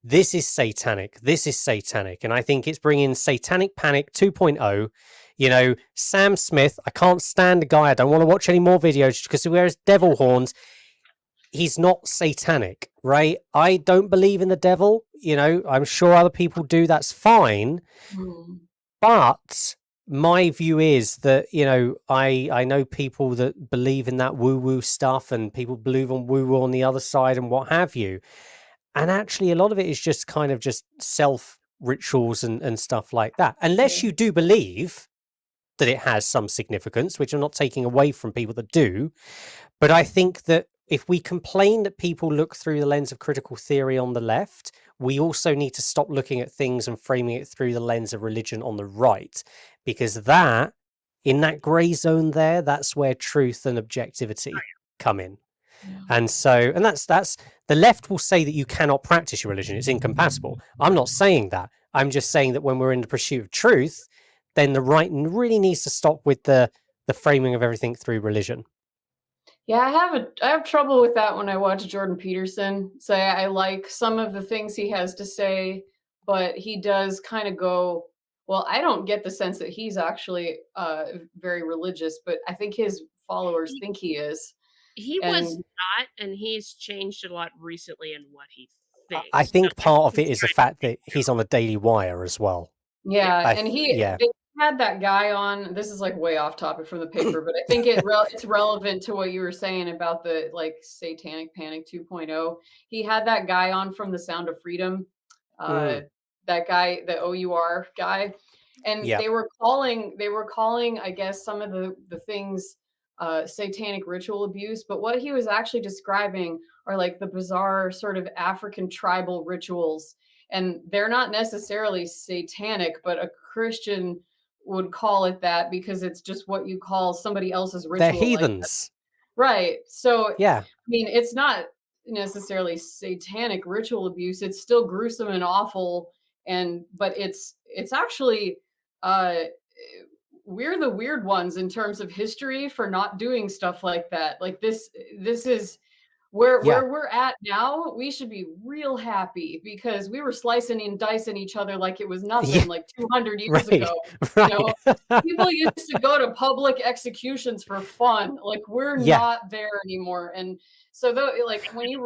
this is satanic. This is satanic. And I think it's bringing Satanic Panic 2.0. You know, Sam Smith, I can't stand the guy. I don't want to watch any more videos because he wears devil horns. He's not satanic, right? I don't believe in the devil. You know, I'm sure other people do. That's fine. But my view is that, you know, I know people that believe in that woo-woo stuff, and people believe on woo-woo on the other side and what have you. And actually, a lot of it is just kind of just self rituals and stuff like that. Unless you do believe that it has some significance, which I'm not taking away from people that do. But I think that if we complain that people look through the lens of critical theory on the left, we also need to stop looking at things and framing it through the lens of religion on the right, because that, in that grey zone there, that's where truth and objectivity come in. And so, and that's the left will say that you cannot practice your religion. It's incompatible. I'm not saying that. I'm just saying that when we're in the pursuit of truth, then the right really needs to stop with the framing of everything through religion. Yeah, I have trouble with that when I watch Jordan Peterson. So I like some of the things he has to say, but he does kind of go, well, I don't get the sense that he's actually very religious, but I think his followers think he is. He was not, and he's changed a lot recently in what he thinks. I think part of it is the fact that he's on the Daily Wire as well. Yeah, and they had that guy on. This is like way off topic from the paper, but I think it's relevant to what you were saying about the like Satanic Panic 2.0. He had that guy on from The Sound of Freedom, that guy, the OUR guy, and they were calling, I guess, some of the things satanic ritual abuse, but what he was actually describing are like the bizarre sort of African tribal rituals, and they're not necessarily satanic, but a Christian would call it that because it's just what you call somebody else's ritual. They're heathens. Like right. So yeah, I mean, it's not necessarily satanic ritual abuse. It's still gruesome and awful, but it's actually we're the weird ones in terms of history for not doing stuff like that. Like this is where we're at now. We should be real happy because we were slicing and dicing each other like it was nothing like 200 years ago. You know, people used to go to public executions for fun. Like we're not there anymore. And so though, like when you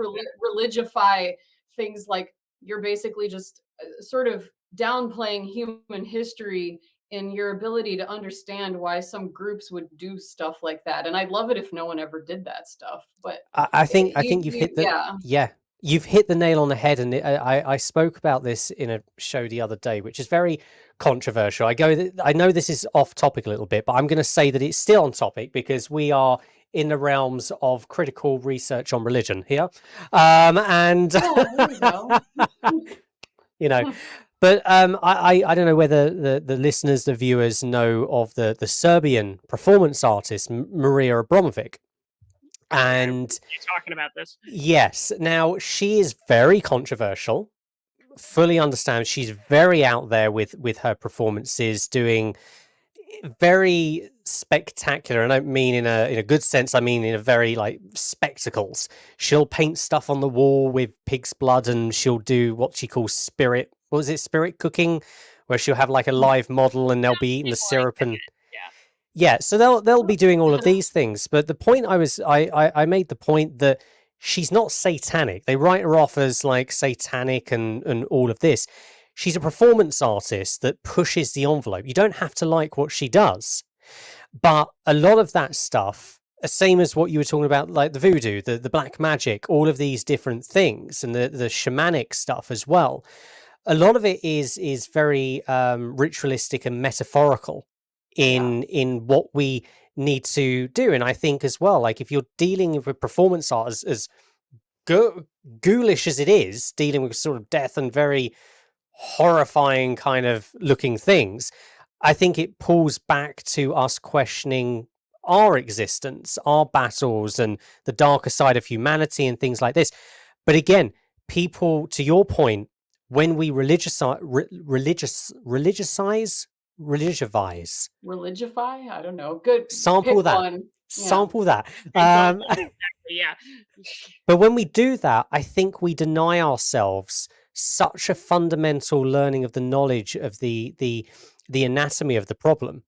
religify things, like you're basically just sort of downplaying human history in your ability to understand why some groups would do stuff like that. And I'd love it if no one ever did that stuff. But I think you've hit the you've hit the nail on the head. And I spoke about this in a show the other day, which is very controversial. I know this is off topic a little bit, but I'm going to say that it's still on topic because we are in the realms of critical research on religion here. And there you go. you know, but I don't know whether the listeners, the viewers know of the Serbian performance artist Maria Abramovic. And you're talking about this. Yes. Now she is very controversial. Fully understand. She's very out there with her performances, doing very spectacular. And I don't mean in a good sense. I mean in a very like spectacles. She'll paint stuff on the wall with pig's blood, and she'll do what she calls spirit cooking, where she'll have like a live model and they'll be eating the syrup and so they'll be doing all of these things. But the point I made the point that she's not satanic. They write her off as like satanic and all of this. She's a performance artist that pushes the envelope. You don't have to like what she does, but a lot of that stuff, same as what you were talking about, like the voodoo, the black magic, all of these different things, and the shamanic stuff as well. A lot of it is very ritualistic and metaphorical in what we need to do. And I think as well, like if you're dealing with performance art as ghoulish as it is, dealing with sort of death and very horrifying kind of looking things, I think it pulls back to us questioning our existence, our battles, and the darker side of humanity and things like this. But again, people, to your point, when we religify, I don't know. Good. Sample that. One. Sample that. Yeah. But when we do that, I think we deny ourselves such a fundamental learning of the knowledge of the anatomy of the problem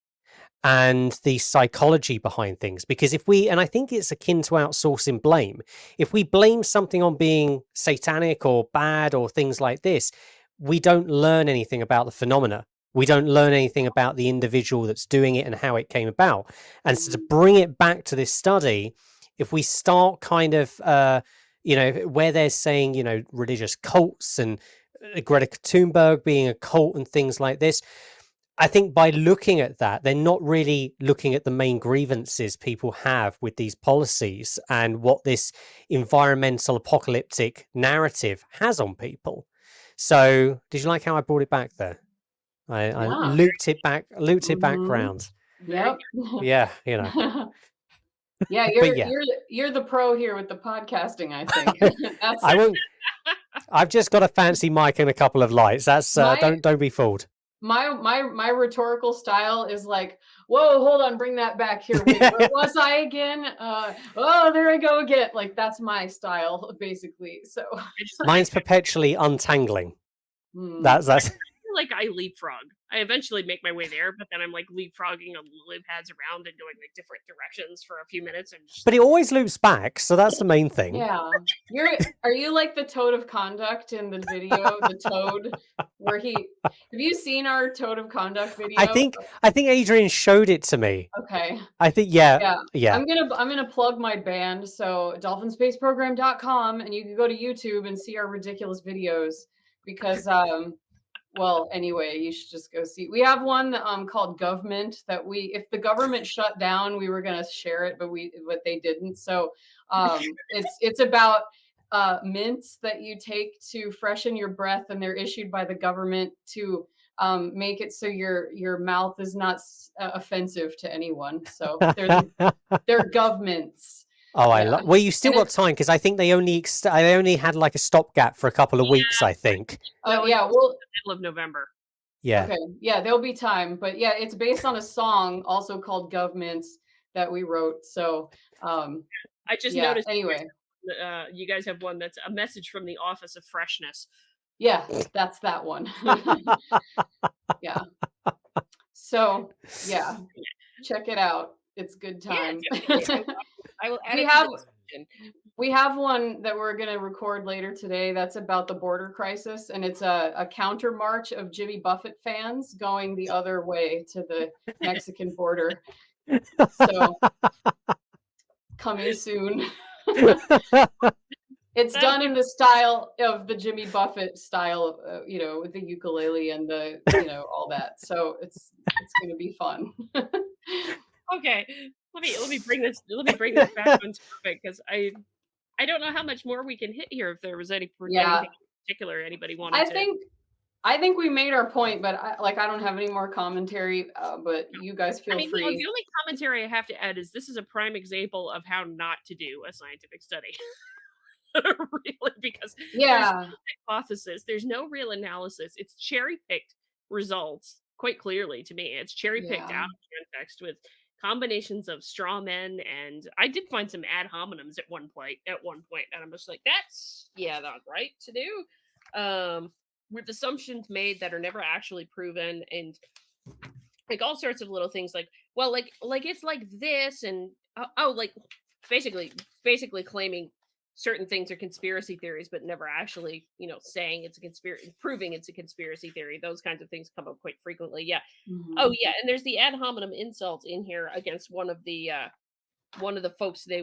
and the psychology behind things. Because if we, and I think it's akin to outsourcing blame, if we blame something on being satanic or bad or things like this, we don't learn anything about the phenomena. We don't learn anything about the individual that's doing it and how it came about. And so to bring it back to this study, if we start kind of, where they're saying, religious cults and Greta Thunberg being a cult and things like this, I think by looking at that, they're not really looking at the main grievances people have with these policies and what this environmental apocalyptic narrative has on people. So did you like how I brought it back there? I looped it back round. Yep. Yeah, Yeah, you're the pro here with the podcasting, I think. I won't. I've just got a fancy mic and a couple of lights. That's don't be fooled. My rhetorical style is like, whoa, hold on, bring that back here. Wait, where was I again? Oh, there I go again. Like, that's my style, basically. So mine's perpetually untangling. That's I feel like I leapfrog. I eventually make my way there, but then I'm like leapfrogging on lily pads around and going like different directions for a few minutes. And but it always loops back, so that's the main thing. Yeah, are you like the toad of conduct in the video? The toad, where have you seen our toad of conduct video? I think Adrian showed it to me. Okay. I think yeah. I'm gonna plug my band, so dolphinspaceprogram.com, and you can go to YouTube and see our ridiculous videos because well, anyway, you should just go see. We have one called Government that if the government shut down, we were going to share it, but they didn't. So it's about mints that you take to freshen your breath, and they're issued by the government to make it so your mouth is not offensive to anyone. So they're governments. Oh, I love. Well, you still got time because I think they only had like a stopgap for a couple of weeks. I think. Well, the middle of November. Yeah. Okay. Yeah, there'll be time, but yeah, it's based on a song also called "Governments" that we wrote. So, I just noticed. Anyway, you guys have one that's a message from the Office of Freshness. Yeah, that's that one. Yeah. So, yeah, check it out. It's good time. Yeah, I will add we have one that we're going to record later today that's about the border crisis, and it's a counter march of Jimmy Buffett fans going the other way to the Mexican border. So, coming soon. It's done in the style of the Jimmy Buffett style, with the ukulele and the, all that. So it's going to be fun. Okay, let me bring this back on topic because I don't know how much more we can hit here. If there was anything in particular anybody wanted I think we made our point, but I don't have any more commentary. But you guys feel free. The only commentary I have to add is this is a prime example of how not to do a scientific study. Really, because there's no hypothesis, there's no real analysis. It's cherry-picked results, quite clearly to me. It's cherry-picked out of context with combinations of straw men, and I did find some ad hominems at one point, and I'm just like, that's not right to do. With assumptions made that are never actually proven, and like all sorts of little things like, well, like it's like this, and like basically claiming certain things are conspiracy theories, but never actually, saying it's a conspiracy, proving it's a conspiracy theory. Those kinds of things come up quite frequently. Yeah. Mm-hmm. Oh yeah. And there's the ad hominem insult in here against one of the folks they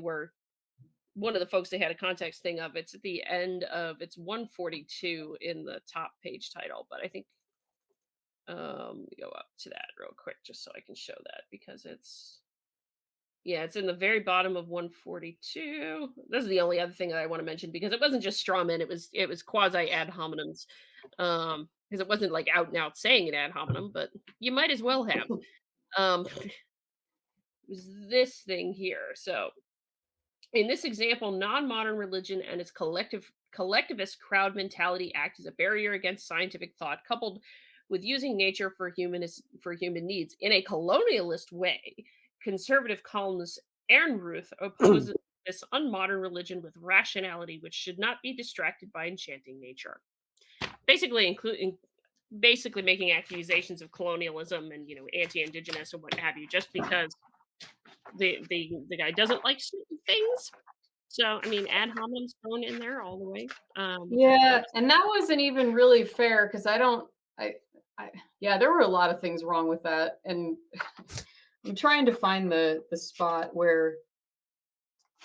had a context thing of. It's at the end of, it's 142 in the top page title, but I think, let me go up to that real quick just so I can show that, because it's in the very bottom of 142. This is the only other thing that I want to mention, because it wasn't just straw men, it was quasi ad hominems, because it wasn't like out and out saying an ad hominem, but you might as well have. It was this thing here. So in this example, non-modern religion and its collectivist crowd mentality act as a barrier against scientific thought, coupled with using nature for human needs in a colonialist way. Conservative columnist Ehrenruth opposes this unmodern religion with rationality, which should not be distracted by enchanting nature. basically including making accusations of colonialism and anti-indigenous and what have you, just because the guy doesn't like certain things. So I mean, ad hominem's thrown in there all the way. Yeah, and that wasn't even really fair because yeah, there were a lot of things wrong with that, and I'm trying to find the spot where,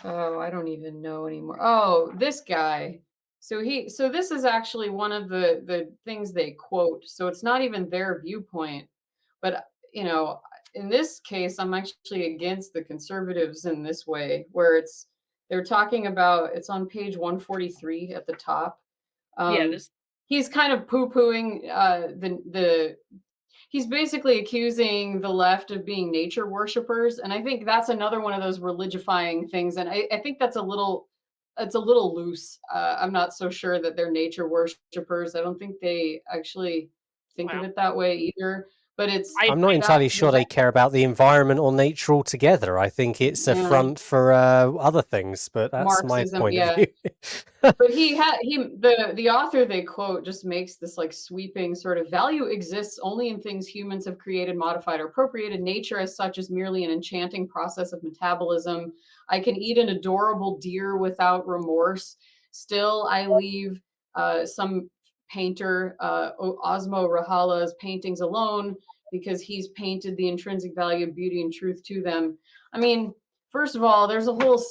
oh, I don't even know anymore. Oh, this guy. So this is actually one of the things they quote. So it's not even their viewpoint, but in this case, I'm actually against the conservatives in this way, where they're talking about, it's on page 143 at the top. He's kind of poo-pooing he's basically accusing the left of being nature worshipers, and I think that's another one of those religifying things. And I think it's a little loose. I'm not so sure that they're nature worshipers. I don't think they actually think of it that way either. But I'm not entirely sure they care about the environment or nature altogether. I think it's a front for other things, but that's Marxism, my point of view. But the author they quote just makes this like sweeping sort of, value exists only in things humans have created, modified, or appropriated. Nature as such is merely an enchanting process of metabolism. I can eat an adorable deer without remorse. Still, I leave some painter, Osmo Rahala's paintings alone because he's painted the intrinsic value of beauty and truth to them. I mean, first of all, there's a whole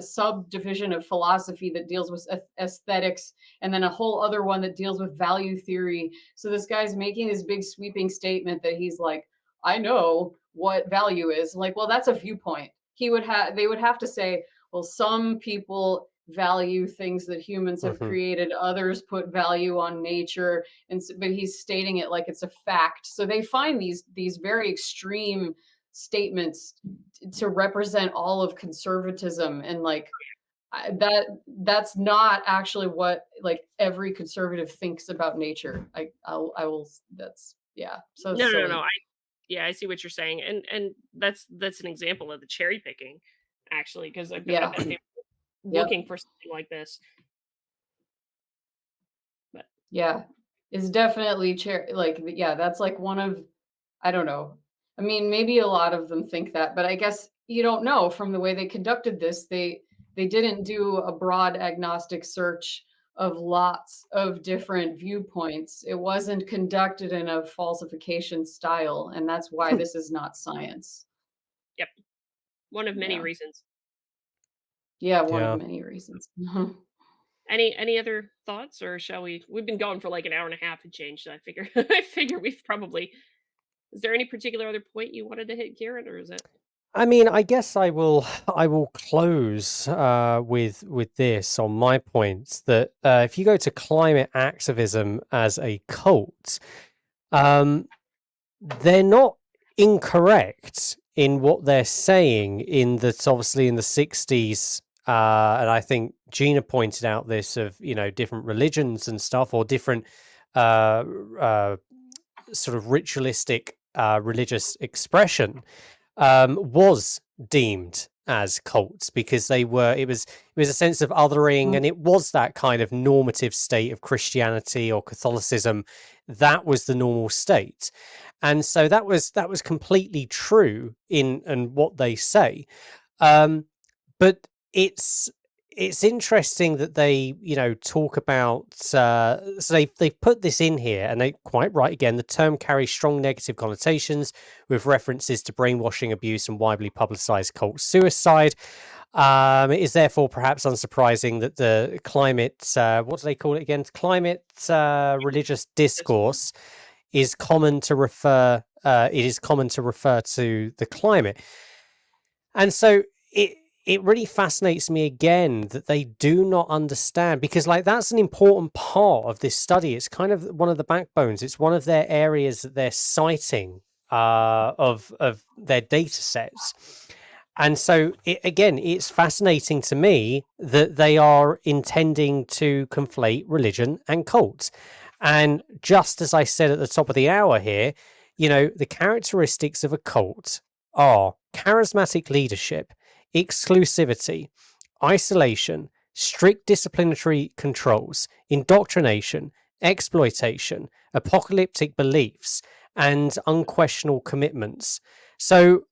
subdivision of philosophy that deals with aesthetics, and then a whole other one that deals with value theory. So this guy's making this big sweeping statement that he's like, I know what value is. Like, well, that's a viewpoint. They would have to say, well, some people value things that humans have created, others put value on nature, but he's stating it like it's a fact. So they find these very extreme statements to represent all of conservatism, and like that's not actually what like every conservative thinks about nature. I will that's yeah. So no. I see what you're saying, and that's an example of the cherry picking, actually, because I bet they were looking for something like this. But yeah, it's definitely that's like one of, I don't know. I mean, maybe a lot of them think that, but I guess you don't know from the way they conducted this. They didn't do a broad agnostic search of lots of different viewpoints. It wasn't conducted in a falsification style, and that's why this is not science. Yep. One of many reasons. Yeah, one of many reasons. Any other thoughts, or shall we? We've been going for like an hour and a half and change, so I figure we've probably. Is there any particular other point you wanted to hit, Kieran, or is it? I mean, I guess I will close with this on my points that if you go to climate activism as a cult, they're not incorrect in what they're saying in that obviously in the 60s, and I think Gina pointed out this of, different religions and stuff, or different sort of ritualistic religious expression was deemed as cults because it was a sense of othering, and it was that kind of normative state of Christianity or Catholicism that was the normal state. And so that was completely true in what they say. But it's interesting that they, talk about, so they've put this in here, and they quite right again, the term carries strong negative connotations with references to brainwashing, abuse, and widely publicized cult suicide. It is therefore perhaps unsurprising that the climate, what do they call it again? Climate religious discourse is common to refer, to the climate. And so it really fascinates me again that they do not understand, because that's an important part of this study. It's kind of one of the backbones. It's one of their areas that they're citing of their data sets. And so it's fascinating to me that they are intending to conflate religion and cults. And just as I said at the top of the hour here, the characteristics of a cult are charismatic leadership, exclusivity, isolation, strict disciplinary controls, indoctrination, exploitation, apocalyptic beliefs, and unquestionable commitments. So,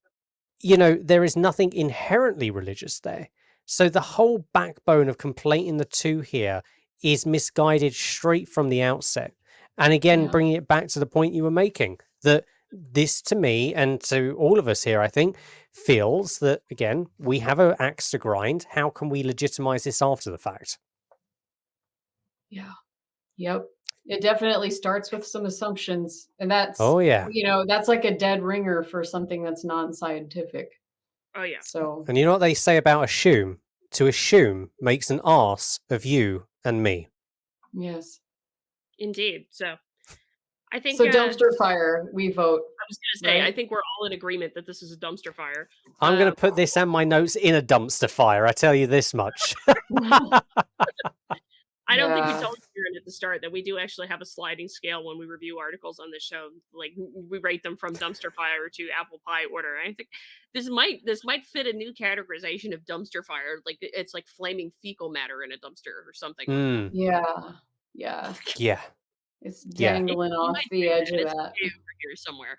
there is nothing inherently religious there. So the whole backbone of conflating the two here is misguided straight from the outset. And again, bringing it back to the point you were making, that this to me and to all of us here, I think, feels that, again, we have an axe to grind. How can we legitimize this after the fact? Yeah. Yep. It definitely starts with some assumptions. And that's, that's like a dead ringer for something that's non-scientific. Oh, yeah. So, and you know what they say about assume? To assume makes an arse of you and me. Yes. Indeed. So, I think... So dumpster fire, we vote. I was going to say, right? I think we're all in agreement that this is a dumpster fire. I'm going to put this and my notes in a dumpster fire. I tell you this much. I don't think we told Kieran at the start that we do actually have a sliding scale when we review articles on this show. Like, we rate them from dumpster fire to apple pie order. I think this might fit a new categorization of dumpster fire. Like, it's like flaming fecal matter in a dumpster or something. Yeah. It's dangling off the edge of that. Over here somewhere.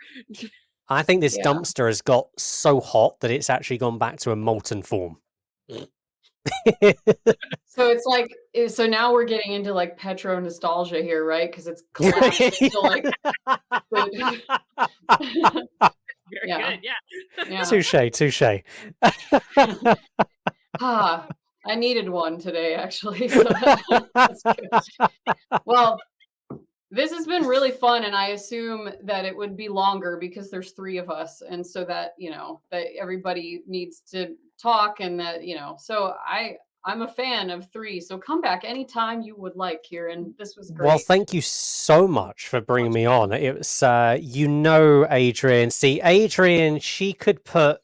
I think this dumpster has got so hot that it's actually gone back to a molten form. So it's like, so now we're getting into like petro nostalgia here, right? Because it's collapsed into like very good, yeah. Touche. I needed one today, actually. So that's good. Well, this has been really fun, and I assume that it would be longer because there's 3 of us, and so that that everybody needs to talk, and that so I'm a fan of 3, so come back anytime you would like, Kieran. This was great. Well, thank you so much for bringing me on. It was Adrian. See, Adrian, she could put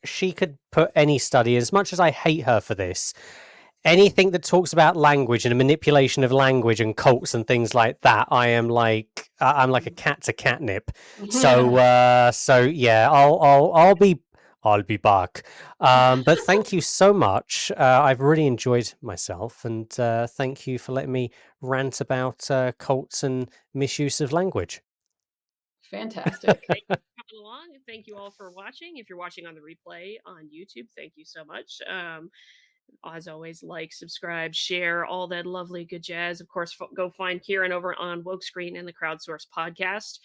any study, as much as I hate her for this, anything that talks about language and a manipulation of language and cults and things like that, I'm like a cat to catnip. So yeah, I'll be back. But thank you so much. I've really enjoyed myself, and thank you for letting me rant about cults and misuse of language. Fantastic. Thank you for coming along, and thank you all for watching. If you're watching on the replay on YouTube, thank you so much. As always, like, subscribe, share, all that lovely good jazz. Of course, go find Kieran over on Wokescreen and the Crowdsource podcast,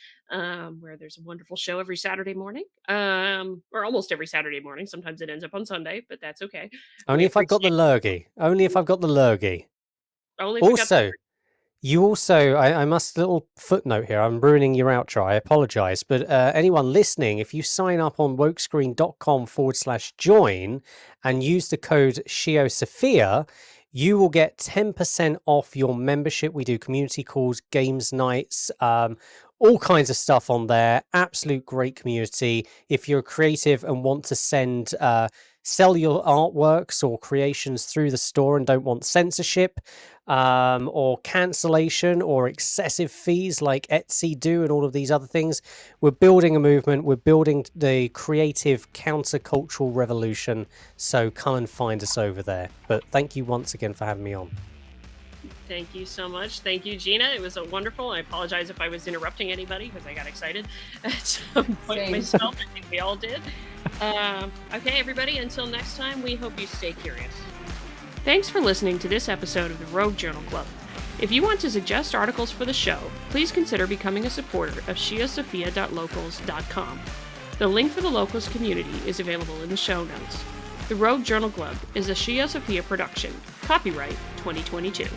where there's a wonderful show every Saturday morning, or almost every Saturday morning. Sometimes it ends up on Sunday, but that's okay. Only if I've got the lurgy. Also, you also, I must, little footnote here, I'm ruining your outro, I apologize, but anyone listening, if you sign up on wokescreen.com/join and use the code ScioSophia, you will get 10% off your membership. We do community calls, games nights, all kinds of stuff on there. Absolute great community. If you're creative and want to sell your artworks or creations through the store and don't want censorship or cancellation or excessive fees like Etsy do and all of these other things, we're building a movement. We're building the creative countercultural revolution. So come and find us over there. But thank you once again for having me on. Thank you so much. Thank you, Gina. It was wonderful. I apologize if I was interrupting anybody because I got excited at some point myself. I think we all did. Okay, everybody, until next time, we hope you stay curious. Thanks for listening to this episode of the Rogue Journal Club. If you want to suggest articles for the show, please consider becoming a supporter of ScioSophia.locals.com. The link for the Locals community is available in the show notes. The Rogue Journal Club is a ScioSophia production. Copyright 2022.